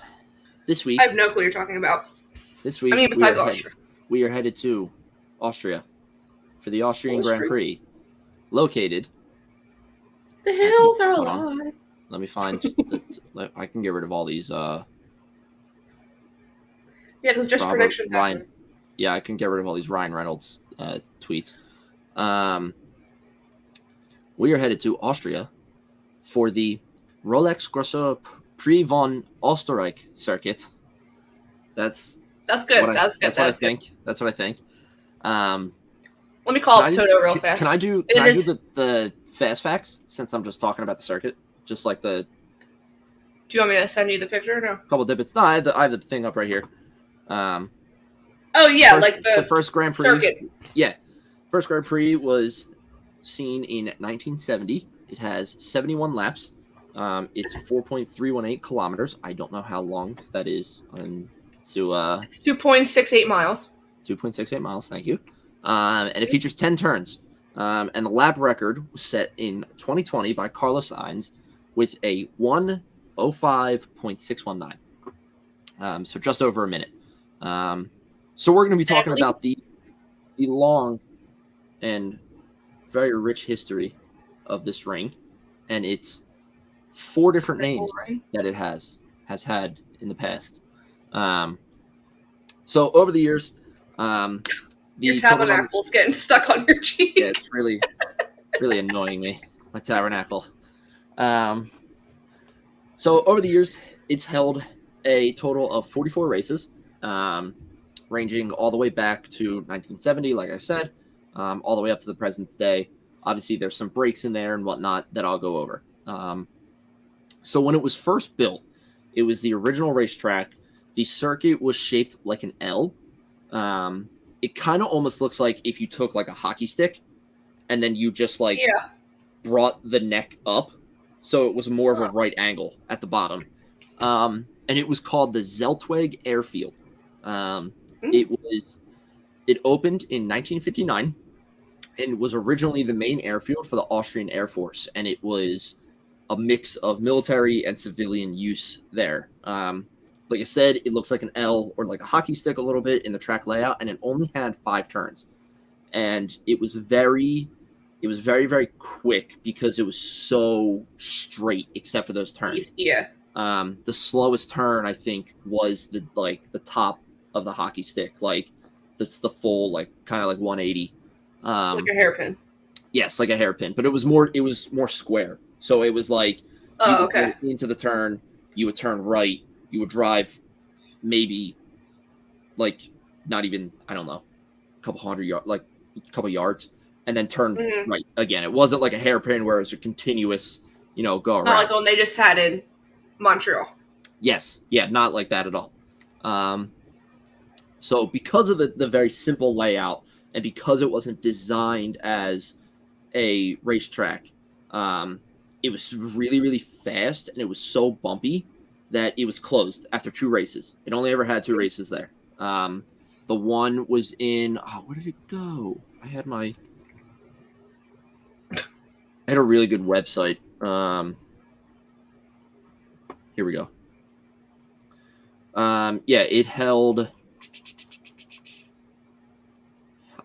This week. I have no clue what you're talking about. This week. I mean, besides we are Austria. we are headed to Austria for the Austrian Grand Austria. Prix, located The hills are Hold on. alive. Let me find. I can get rid of all these. Yeah, because just Robert, predictions Ryan. happens. Yeah, I can get rid of all these Ryan Reynolds tweets. We are headed to Austria for the Rolex Grosse Prix von Österreich circuit. That's good. what That's I think. That's what I think. Let me call up Toto real fast. Can I do the fast facts since I'm just talking about the circuit? Just like the. Do you want me to send you the picture or no? Couple divots. No, I have the thing up right here. Oh yeah, the first Grand Prix. Circuit. Yeah, first Grand Prix was seen in 1970. It has 71 laps. It's 4.318 kilometers. I don't know how long that is. It's 2.68 miles. 2.68 miles. Thank you. And it features 10 turns. And the lap record was set in 2020 by Carlos Sainz with a 1:05.619. So just over a minute. So we're going to be talking about the long and very rich history of this ring, and it's 4 different names that it has had in the past. So over the years, your tabernacle's getting stuck on your cheek. Yeah, it's really annoying me. My tabernacle. So over the years, it's held a total of 44 races, ranging all the way back to 1970, like I said, all the way up to the present day. Obviously, there's some breaks in there and whatnot that I'll go over. So when it was first built, it was the original racetrack. The circuit was shaped like an L. It kind of almost looks like if you took like a hockey stick and then you just brought the neck up. So it was more of a right angle at the bottom. And it was called the Zeltweg Airfield. It opened in 1959 and was originally the main airfield for the Austrian Air Force. And it was a mix of military and civilian use there. Like I said, it looks like an L or like a hockey stick a little bit in the track layout, and it only had 5 turns. And it was very, very quick because it was so straight except for those turns. Yeah. The slowest turn, I think, was the top of the hockey stick. Like that's the full, like kind of like 180. Like a hairpin. Yes, like a hairpin, but it was more square. So it was like you would go into the turn, you would turn right, you would drive maybe like not even, I don't know, a couple yards, and then turn right again. It wasn't like a hairpin where it was a continuous, go around. Not like the one they just had in Montreal. Yes. Yeah, not like that at all. So because of the very simple layout and because it wasn't designed as a racetrack, it was really, really fast and it was so bumpy that it was closed after 2 races. It only ever had 2 races there. The one was in, where did it go? I had a really good website. Here we go. It held,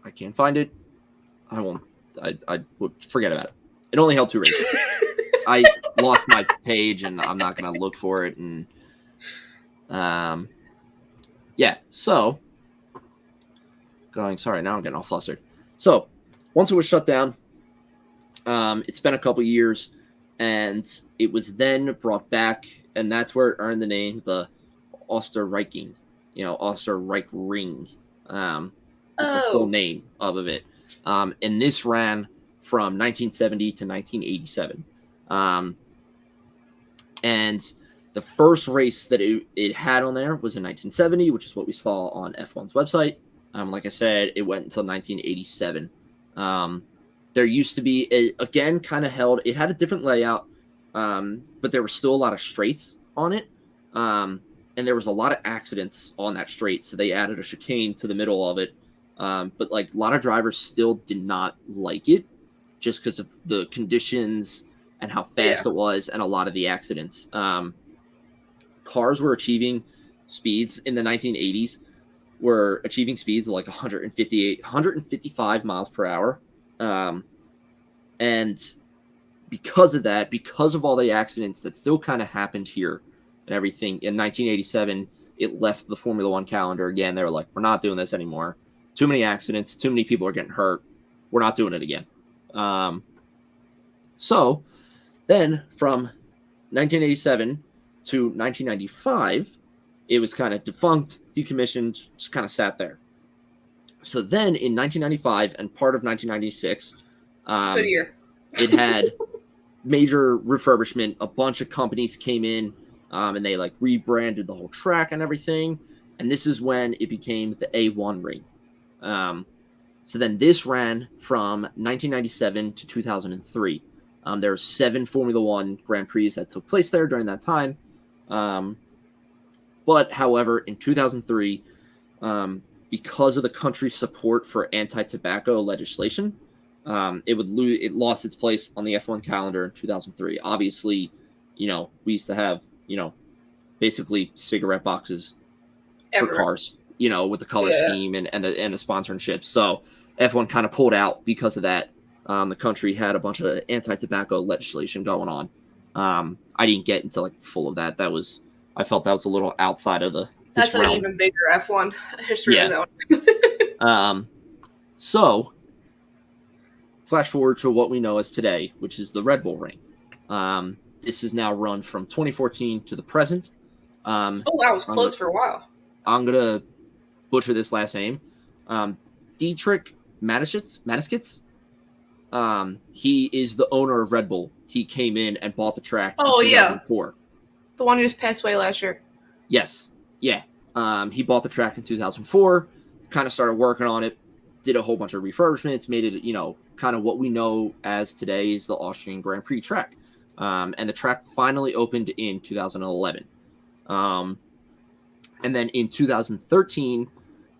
I can't find it. I won't, I would forget about it. It only held 2 races. I lost my page and I'm not going to look for it. And so sorry, now I'm getting all flustered. So once it was shut down, it's been a couple years and it was then brought back, and that's where it earned the name, the Osterreiching, Osterreich Ring, is the full name of it. And this ran from 1970 to 1987. And the first race that it had on there was in 1970, which is what we saw on F1's website. Like I said, it went until 1987. There used to be, it had a different layout, but there were still a lot of straights on it. And there was a lot of accidents on that straight, so they added a chicane to the middle of it. But like a lot of drivers still did not like it just because of the conditions and how fast it was and a lot of the accidents. Cars were achieving speeds in the 1980s, were achieving speeds of like 155 miles per hour. And because of that, because of all the accidents that still kind of happened here and everything, in 1987, it left the Formula One calendar again. They were like, we're not doing this anymore. Too many accidents. Too many people are getting hurt. We're not doing it again. So then from 1987 to 1995, it was kind of defunct, decommissioned, just kind of sat there. So then in 1995 and part of 1996, Good year. it had major refurbishment. A bunch of companies came in and they like rebranded the whole track and everything. And this is when it became the A1 ring. So then this ran from 1997 to 2003. There were 7 Formula One Grand Prix that took place there during that time. But however, in 2003, because of the country's support for anti-tobacco legislation, it lost its place on the F1 calendar in 2003. Obviously, we used to have, basically cigarette boxes for cars, with the color scheme and the sponsorships. So F1 kind of pulled out because of that. The country had a bunch of anti-tobacco legislation going on. I didn't get into like full of that. I felt that was a little outside of That's an realm. even bigger F1 history than that one. So flash forward to what we know as today, which is the Red Bull Ring. This is now run from 2014 to the present. Oh, wow, it was closed for a while. I'm going to butcher this last name. Dietrich Mateschitz. He is the owner of Red Bull. He came in and bought the track in 2004. The one who just passed away last year. Yes. Yeah. He bought the track in 2004, kind of started working on it, did a whole bunch of refurbishments, made it, kind of what we know as today is the Austrian Grand Prix track. And the track finally opened in 2011. And then in 2013,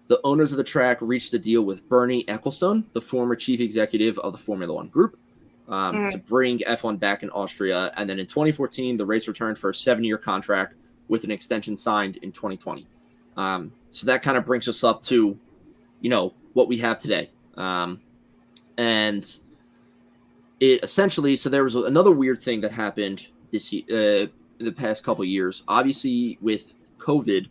the owners of the track reached a deal with Bernie Ecclestone, the former chief executive of the Formula One group, to bring F1 back in Austria. And then in 2014, the race returned for a 7-year contract with an extension signed in 2020. So that kind of brings us up to, what we have today. And it essentially, so there was another weird thing that happened this year, the past couple of years. Obviously, with COVID,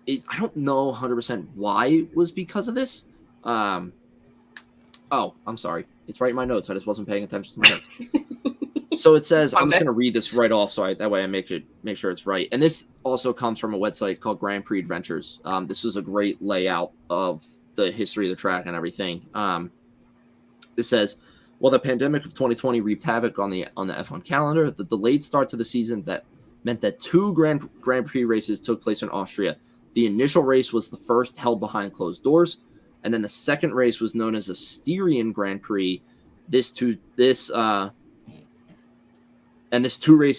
I don't know 100% why it was because of this. Oh, I'm sorry. It's right in my notes. I just wasn't paying attention to my notes. So it says, I'm just going to read this right off that way I make sure it's right. And this also comes from a website called Grand Prix Adventures. This was a great layout of the history of the track and everything. This says, while the pandemic of 2020 wreaked havoc on the F1 calendar, the delayed start to the season that meant that 2 Grand Prix races took place in Austria. The initial race was the first held behind closed doors, and then the second race was known as a Styrian Grand Prix. This 2 race a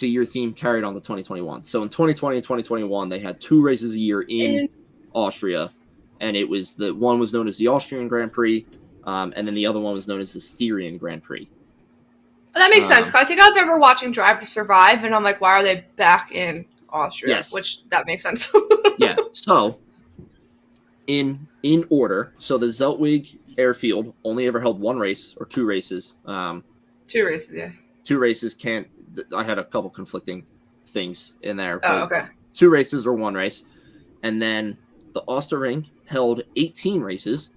year theme carried on to 2021. So in 2020 and 2021, they had 2 races a year in Austria, and it was the one was known as the Austrian Grand Prix, and then the other one was known as the Styrian Grand Prix. That makes sense. 'Cause I think I remember watching Drive to Survive, and I'm like, why are they back in Austria? Yes. Which that makes sense. Yeah. So in order, so the Zeltwig Airfield only ever held 1 race or 2 races. 2 races, yeah. 2 races I had a couple conflicting things in there. Oh, okay. 2 races or 1 race. And then the Oster Ring held 18 races,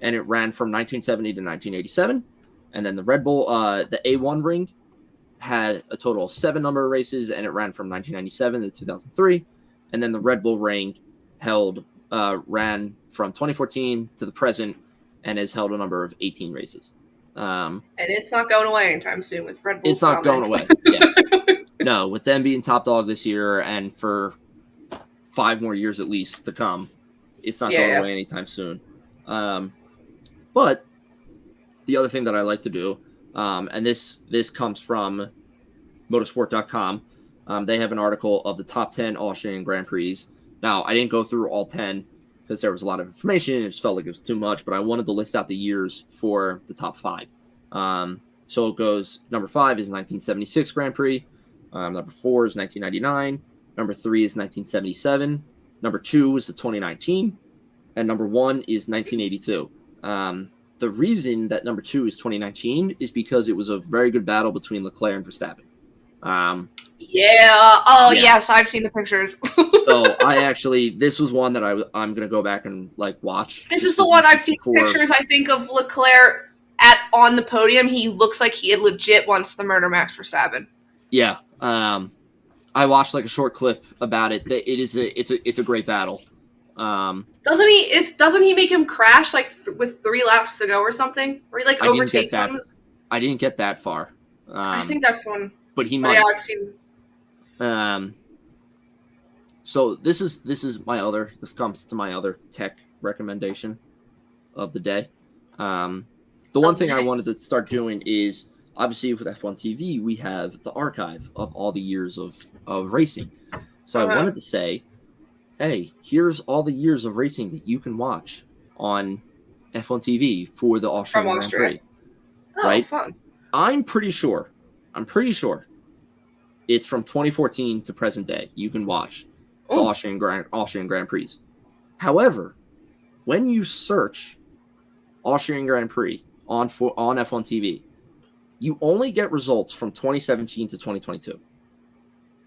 and it ran from 1970 to 1987. And then the Red Bull, the A1 Ring, had a total of 7 number of races, and it ran from 1997 to 2003. And then the Red Bull Ring ran from 2014 to the present, and has held a number of 18 races. And it's not going away anytime soon with Red Bull. It's not going away. Yes. No, with them being top dog this year and for 5 more years at least to come, it's not going away anytime soon. But the other thing that I like to do, and this comes from motorsport.com, they have an article of the top 10 Austrian Grand Prix. Now, I didn't go through all 10 because there was a lot of information. It just felt like it was too much, but I wanted to list out the years for the top 5. So it goes, number 5 is 1976 Grand Prix. Number 4 is 1999. Number 3 is 1977. Number 2 is the 2019. And number 1 is 1982. the reason that number 2 is 2019 is because it was a very good battle between Leclerc and Verstappen. Yeah. Oh, Yeah. yes, I've seen the pictures. So this was one that I'm gonna go back and like watch. This is the one I've seen pictures, I think, of Leclerc on the podium. He looks like he legit wants to murder Max Verstappen. Yeah. I watched like a short clip about it. It's a great battle. Doesn't he make him crash like with 3 laps to go or something? Or he like overtakes him? I didn't get that far. I think that's one. But he might. Yeah, I've seen. So this comes to my other tech recommendation of the day. The one thing I wanted to start doing is, obviously with F1 TV, we have the archive of all the years of racing. So I wanted to say, hey, here's all the years of racing that you can watch on F1 TV for the Austrian Grand Prix. Oh, right? Fun. I'm pretty sure it's from 2014 to present day. You can watch the Austrian Grand Prix. However, when you search Austrian Grand Prix on F1 TV, you only get results from 2017 to 2022.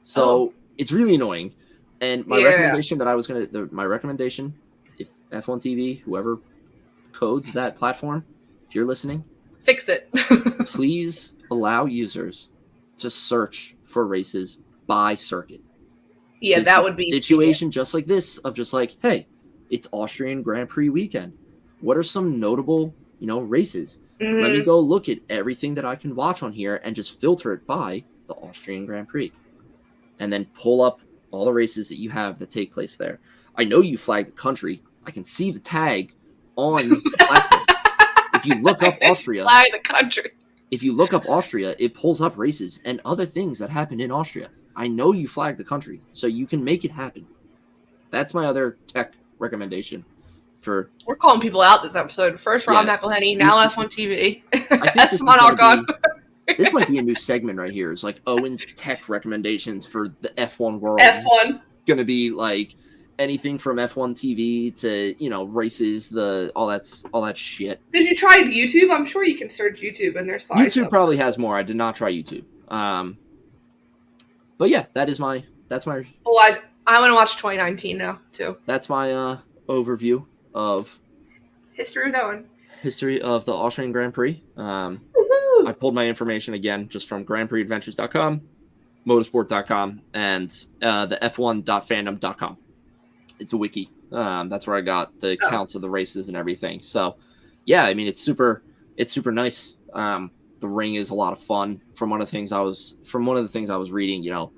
So it's really annoying. And my recommendation if F1 TV, whoever codes that platform, if you're listening, fix it. please allow users to search for races by circuit. Yeah, that would be a situation just like this of just like, hey, it's Austrian Grand Prix weekend. What are some notable, races? Mm-hmm. Let me go look at everything that I can watch on here and just filter it by the Austrian Grand Prix. And then pull up all the races that you have that take place there. I know you flagged the country. I can see the tag on the platform. If you look up Austria, flag the country. If you look up Austria, it pulls up races and other things that happen in Austria. I know you flagged the country, so you can make it happen. That's my other tech recommendation. We're calling people out this episode. First, Rob McElhenney, now F1 TV. I think this might be a new segment right here. It's like Owen's tech recommendations for the F1 world. F1. Going to be like anything from F1 TV to, races, all that shit. Did you try YouTube? I'm sure you can search YouTube and there's probably YouTube probably has more. I did not try YouTube. But yeah, that's my. Oh, I want to watch 2019 now too. That's my overview of history of Owen. History of the Austrian Grand Prix. I pulled my information again just from GrandPrixAdventures.com, Motorsport.com, and the F1.fandom.com. It's a wiki. That's where I got the counts of the races and everything. So, yeah, I mean, it's super nice. The ring is a lot of fun. From one of the things I was reading,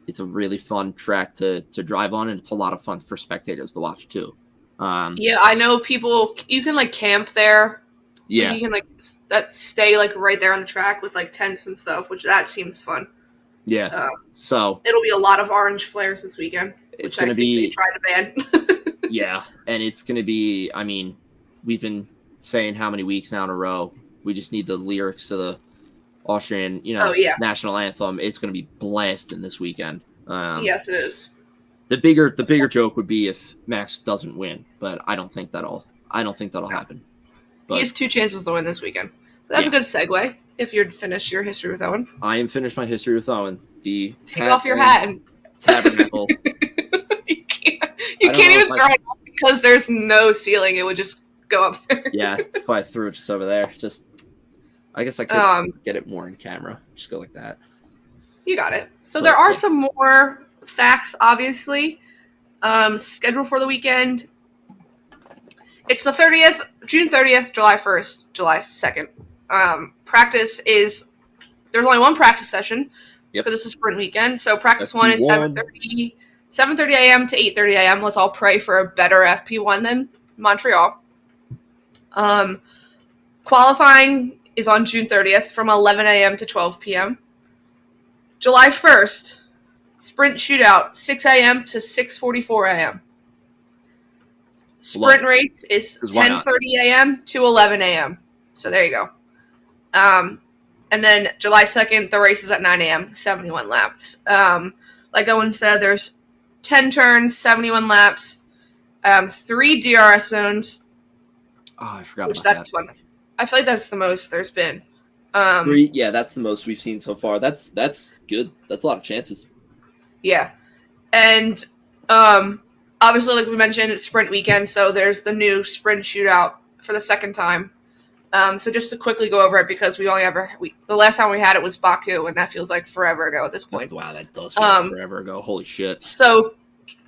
it's a really fun track to drive on, and it's a lot of fun for spectators to watch too. Yeah, I know people. You can camp there. Yeah, you can stay right there on the track with tents and stuff, which that seems fun. Yeah, so it'll be a lot of orange flares this weekend. It's going to be they try to ban. Yeah, and it's going to be. I mean, we've been saying how many weeks now in a row. We just need the lyrics to the Austrian, national anthem. It's going to be blasting this weekend. Yes, it is. The bigger joke would be if Max doesn't win, but I don't think that'll happen. But he has 2 chances to win this weekend. That's a good segue. If you're finished your history with Owen, I am finished my history with Owen. Take off your hat and tabernacle. you can't even throw it off because there's no ceiling. It would just go up there. Yeah, that's why I threw it just over there. I guess I could get it more in camera. Just go like that. You got it. So there are some more facts, obviously. Scheduled for the weekend. It's the 30th, June 30th, July 1st, July 2nd. Practice is, there's only one practice session because this is sprint weekend. So practice FP1. 1 is 7:30 a.m. to 8:30 a.m. Let's all pray for a better FP1 than Montreal. Qualifying is on June 30th from 11 a.m. to 12 p.m. July 1st, sprint shootout, 6 a.m. to 6:44 a.m. Sprint race is 10:30 a.m. to 11 a.m. So there you go. And then July 2nd, the race is at 9 a.m., 71 laps. Like Owen said, there's 10 turns, 71 laps, 3 DRS zones. Oh, I forgot about that. That's fun. I feel like that's the most there's been. 3, yeah, that's the most we've seen so far. That's good. That's a lot of chances. Yeah. And obviously, like we mentioned, it's sprint weekend, so there's the new sprint shootout for the second time. So just to quickly go over it, because the last time we had it was Baku, and that feels like forever ago at this point. Wow, that does feel like forever ago. Holy shit. So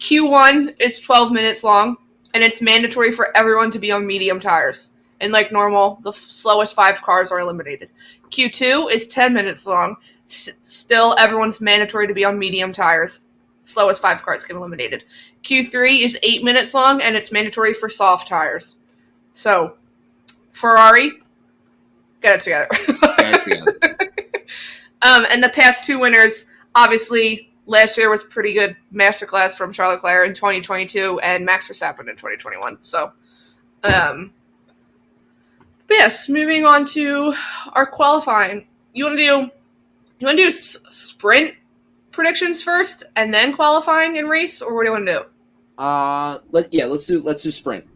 Q1 is 12 minutes long, and it's mandatory for everyone to be on medium tires. And like normal, the slowest 5 cars are eliminated. Q2 is 10 minutes long. Still, everyone's mandatory to be on medium tires. Slowest 5 cars get eliminated. Q3 is 8 minutes long, and it's mandatory for soft tires. So, Ferrari, get it together. And the past 2 winners, obviously, last year was pretty good masterclass from Charles Leclerc in 2022 and Max Verstappen in 2021. So, yes, moving on to our qualifying. You want to do sprint predictions first and then qualifying and race, or what do you want to do? Let's do sprint.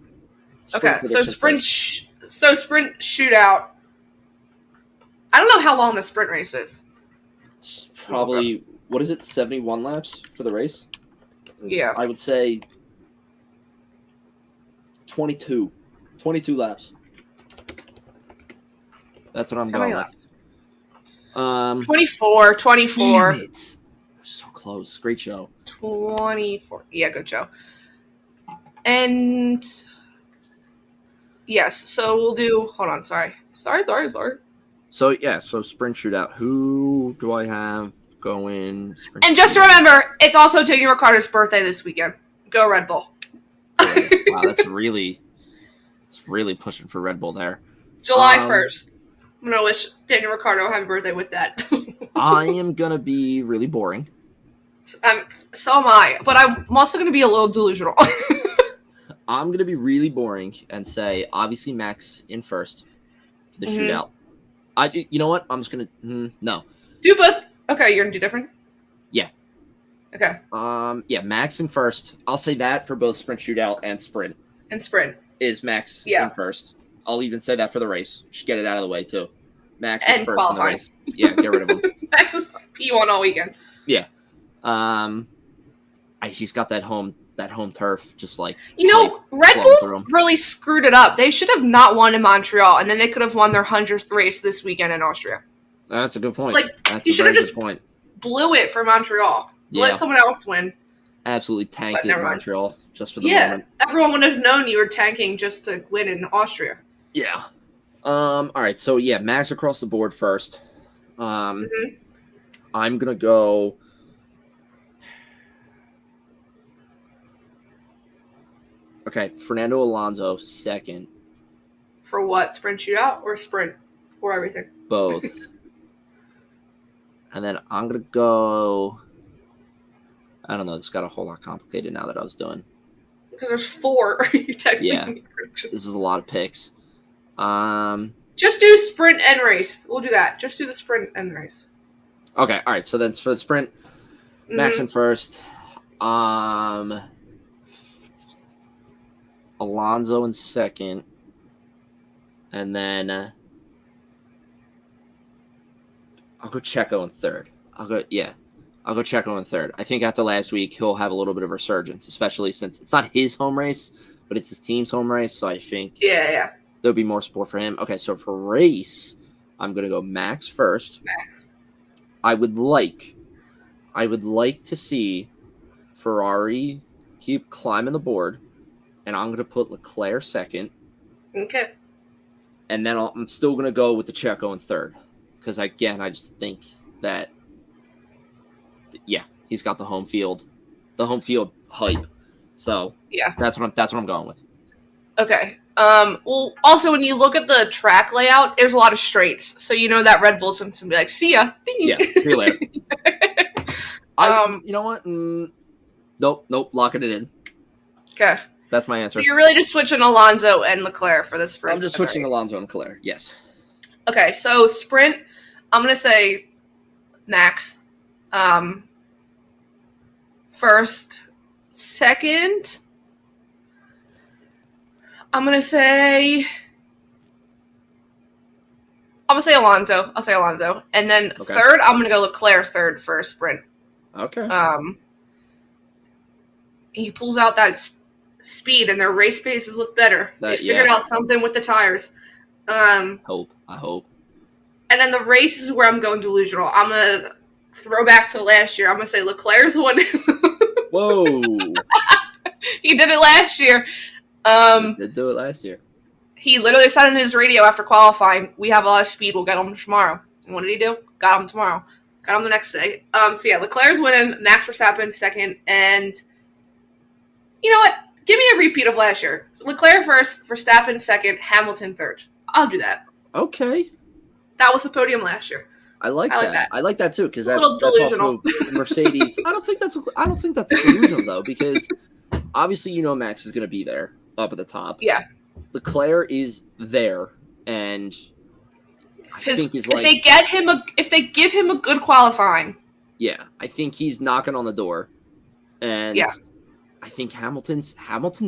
Okay, so sprint shootout. I don't know how long the sprint race is. Probably, what is it, 71 laps for the race? Yeah. I would say 22 laps. That's what I'm How going many with. laps? 24. Damn it. So close. Great show. 24. Yeah, good show. And yes, so we'll do. Hold on, sorry. So sprint shootout. Who do I have going? And just to remember, it's also Daniel Ricciardo's birthday this weekend. Go Red Bull. Wow, it's really pushing for Red Bull there. July 1st. I'm gonna wish Daniel Ricciardo a happy birthday with that. I am gonna be really boring. So am I, but I'm also gonna be a little delusional. I'm gonna be really boring and say obviously Max in first for the shootout. You know what? I'm just gonna no. Do both. Okay, you're gonna do different. Yeah. Okay. Max in first. I'll say that for both sprint shootout and sprint. And sprint Is Max in first. I'll even say that for the race. Just get it out of the way too. Max is and first qualifying. in the race. Yeah, get rid of him. Max was P1 all weekend. Yeah. He's got that home turf just like Red Bull really screwed it up. They should have not won in Montreal, and then they could have won their 100th race this weekend in Austria. That's a good point. Like, you should have just blew it for Montreal. Yeah. Let someone else win. Absolutely tanked it in Montreal just for the moment. Everyone would have known you were tanking just to win in Austria. Yeah. All right. So yeah, Max across the board first. I'm gonna go. Okay, Fernando Alonso second. For what? Sprint shootout or sprint or everything? Both. And then I'm gonna go. I don't know. This got a whole lot complicated now that I was doing. Because there's 4. Yeah. This is a lot of picks. Just do sprint and race. We'll do that. Just do the sprint and race. Okay. All right. So then for the sprint, Max in first. Alonso in second. And then I'll go Checo in third. I'll go Checo in third. I think after last week, he'll have a little bit of a resurgence, especially since it's not his home race, but it's his team's home race. So I think there'll be more support for him. Okay, so for race, I'm going to go Max first. Max. I would like to see Ferrari keep climbing the board, and I'm going to put Leclerc second. Okay. And then I'm still going to go with the Checo in third. Because, again, I just think that, he's got the home field hype. So, that's what I'm going with. Okay. Well, also, when you look at the track layout, there's a lot of straights. So, you know that Red Bull's going to be like, see ya. Yeah, see you later. You know what? Nope, locking it in. Okay. That's my answer. So you're really just switching Alonso and Leclerc for the sprint. I'm just switching Alonso and Leclerc, yes. Okay, so sprint, I'm going to say Max. First. Second, I'm going to say I'm gonna say Alonso. I'll say Alonso, and then third, I'm gonna go Leclerc third for a sprint. Okay. He pulls out that speed, and their race paces look better. They figured out something with the tires. I hope. And then the race is where I'm going delusional. I'm gonna throw back to last year. I'm gonna say Leclerc's winning. Whoa. He did it last year. He did do it last year. He literally said on his radio after qualifying, "We have a lot of speed. We'll get him tomorrow." And what did he do? Got him tomorrow. Got him the next day. So yeah, Leclerc's winning. Max Verstappen second, and you know what? Give me a repeat of last year. Leclerc first, Verstappen second, Hamilton third. I'll do that. Okay. That was the podium last year. I like that. I like that too because that's delusional. Also Mercedes. I don't think that's delusional though because obviously Max is going to be there up at the top. Yeah. Leclerc is there, and if they give him a good qualifying. Yeah, I think he's knocking on the door, and yeah. I think Hamilton's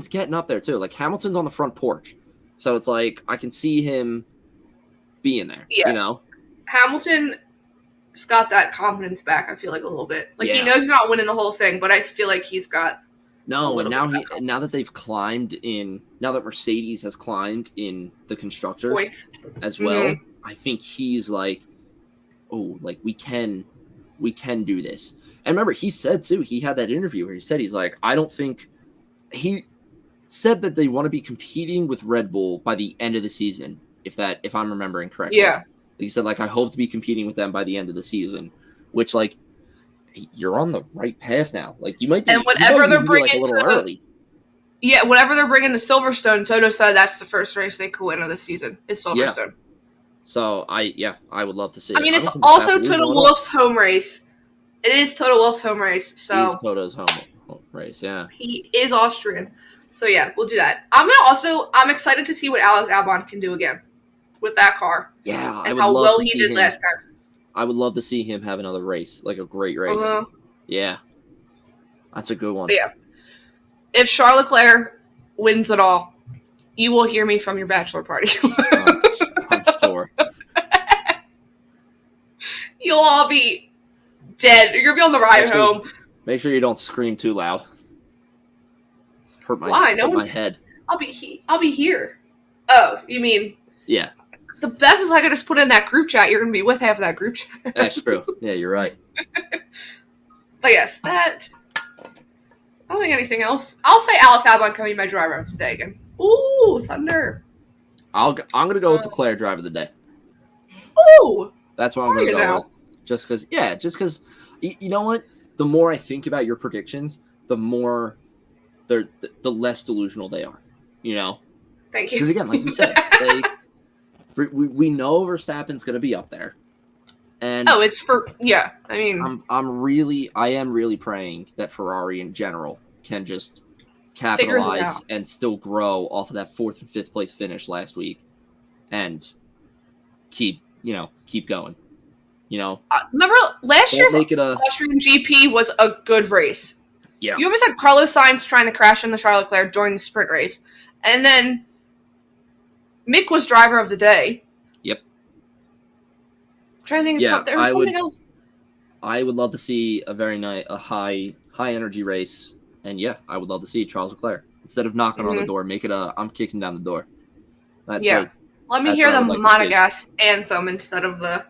getting up there too. Like Hamilton's on the front porch, so it's like I can see him being there. Yeah. Hamilton's got that confidence back. I feel like a little bit. Like he knows he's not winning the whole thing, but I feel like he's got. No, and now that they've climbed in, now that Mercedes has climbed in the constructors points as well, I think he's like, oh, like we can do this. And remember, he said too, he had that interview where he said he's like, he said that they want to be competing with Red Bull by the end of the season, if I'm remembering correctly. Yeah. He said like I hope to be competing with them by the end of the season, which like. You're on the right path now. Like you might be, and whatever they're bringing like a little early. Yeah, whatever they're bringing to Silverstone, Toto said that's the first race they could win of the season is Silverstone. Yeah. So I would love to see. I mean, it's also Toto Wolff's home race. It is Toto Wolff's home race. So it is Toto's home race. Yeah, he is Austrian. So yeah, we'll do that. I'm excited to see what Alex Albon can do again with that car. Yeah, and how well he did last time. I would love to see him have another race, like a great race. Yeah. That's a good one. But yeah. If Charles Leclerc wins it all, you will hear me from your bachelor party. I'm sure. You'll all be dead. You're going to be on the ride home. Make sure you don't scream too loud. Hurt my, Why? my head. I'll be here. Oh, you mean... Yeah. The best is I could just put in that group chat. You're going to be with half of that group chat. That's true. Yeah, you're right. But yes, that... I don't think anything else. I'll say Alex Albon can be my driver of today again. Ooh, Thunder. I'm going to go with Leclerc driver of the day. Ooh. That's what I'm going to go with. Just because, you know what? The more I think about your predictions, the more the less delusional they are. You know? Thank you. Because again, like you said, we know Verstappen's going to be up there. And I mean, I am really praying that Ferrari in general can just capitalize and still grow off of that 4th and 5th place finish last week and keep going. You know, remember last year's Austrian GP was a good race. Yeah. You almost had Carlos Sainz trying to crash into Charles Leclerc during the sprint race. And then Mick was driver of the day. Yep. I'm trying to think of something. There was something else. I would love to see a high energy race. And yeah, I would love to see Charles Leclerc. Instead of knocking on the door, make it I'm kicking down the door. Let me hear the Monegasque anthem instead of the...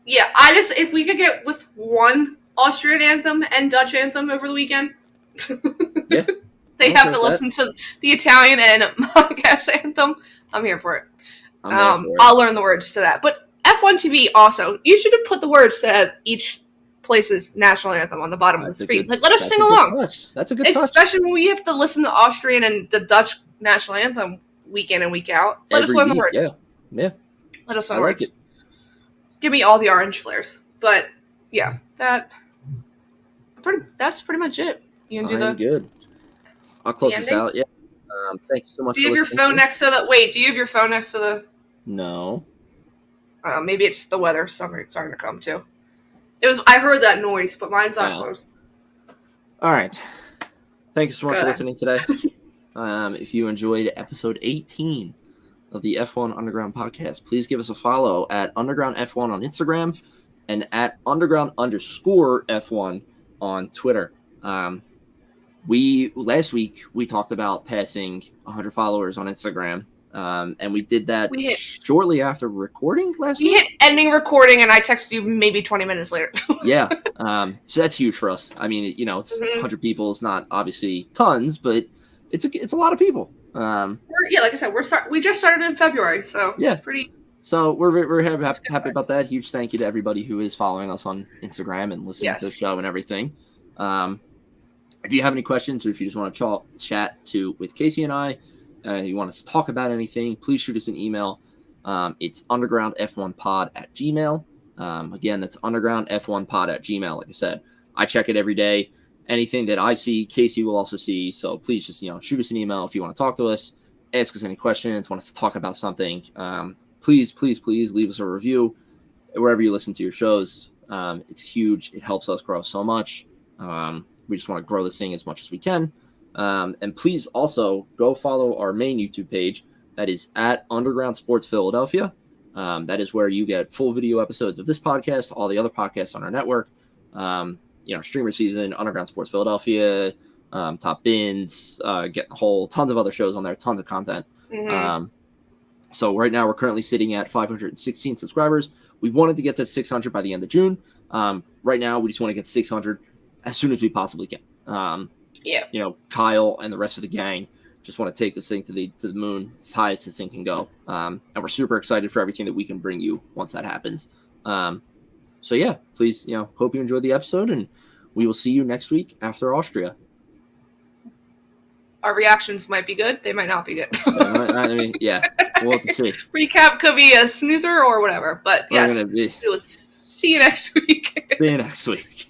Yeah, if we could get with one Austrian anthem and Dutch anthem over the weekend. Yeah. They have to listen to the Italian and Monegasque anthem. I'm here for it. I'll learn the words to that. But F1 TV also, you should have put the words to each place's national anthem on the bottom of the screen. Let us sing along. That's a good touch. Especially when we have to listen to Austrian and the Dutch national anthem week in and week out. Let us learn the words. Yeah. Let us learn the words. Give me all the orange flares. But yeah, that's pretty much it. You can do I'm good. I'll close this out. Yeah. Thank you so much. Do you have your phone next to the? Wait. Do you have your phone next to the? No. Maybe it's the weather. Summer starting to come too. I heard that noise, but mine's not close. All right. Thank you so much for listening today. If you enjoyed episode 18 of the F1 Underground podcast. Please give us a follow at Underground F1 on Instagram and at Underground_F1 on Twitter. Last week we talked about passing 100 followers on Instagram, and we did that shortly after recording last week. We hit ending recording, and I texted you maybe 20 minutes later. Yeah, so that's huge for us. I mean, it's 100 people. It's not obviously tons, but it's a lot of people. Like I said, we just started in February, so yeah, it's pretty. So we're happy about that. Huge thank you to everybody who is following us on Instagram and listening to the show and everything. If you have any questions or if you just want to chat with Casey and I, you want us to talk about anything, please shoot us an email. It's undergroundf1pod@gmail. Again, that's undergroundf1pod@gmail. Like I said, I check it every day. Anything that I see, Casey will also see. So please just shoot us an email if you want to talk to us, ask us any questions, want us to talk about something. Please leave us a review wherever you listen to your shows. It's huge. It helps us grow so much. We just want to grow this thing as much as we can. And please also go follow our main YouTube page. That is at Underground Sports Philadelphia. That is where you get full video episodes of this podcast, all the other podcasts on our network. Streamer Season, Underground Sports Philadelphia, Top Bins, Get the Whole, tons of other shows on there, tons of content. So right now we're currently sitting at 516 subscribers. We wanted to get to 600 by the end of June. Right now we just want to get 600 as soon as we possibly can. Kyle and the rest of the gang just want to take this thing to the moon as high as this thing can go. And we're super excited for everything that we can bring you once that happens. So yeah, please, hope you enjoyed the episode, and we will see you next week after Austria. Our reactions might be good. They might not be good. Yeah, we'll have to see. Recap could be a snoozer or whatever, but yes, we will see you next week. See you next week.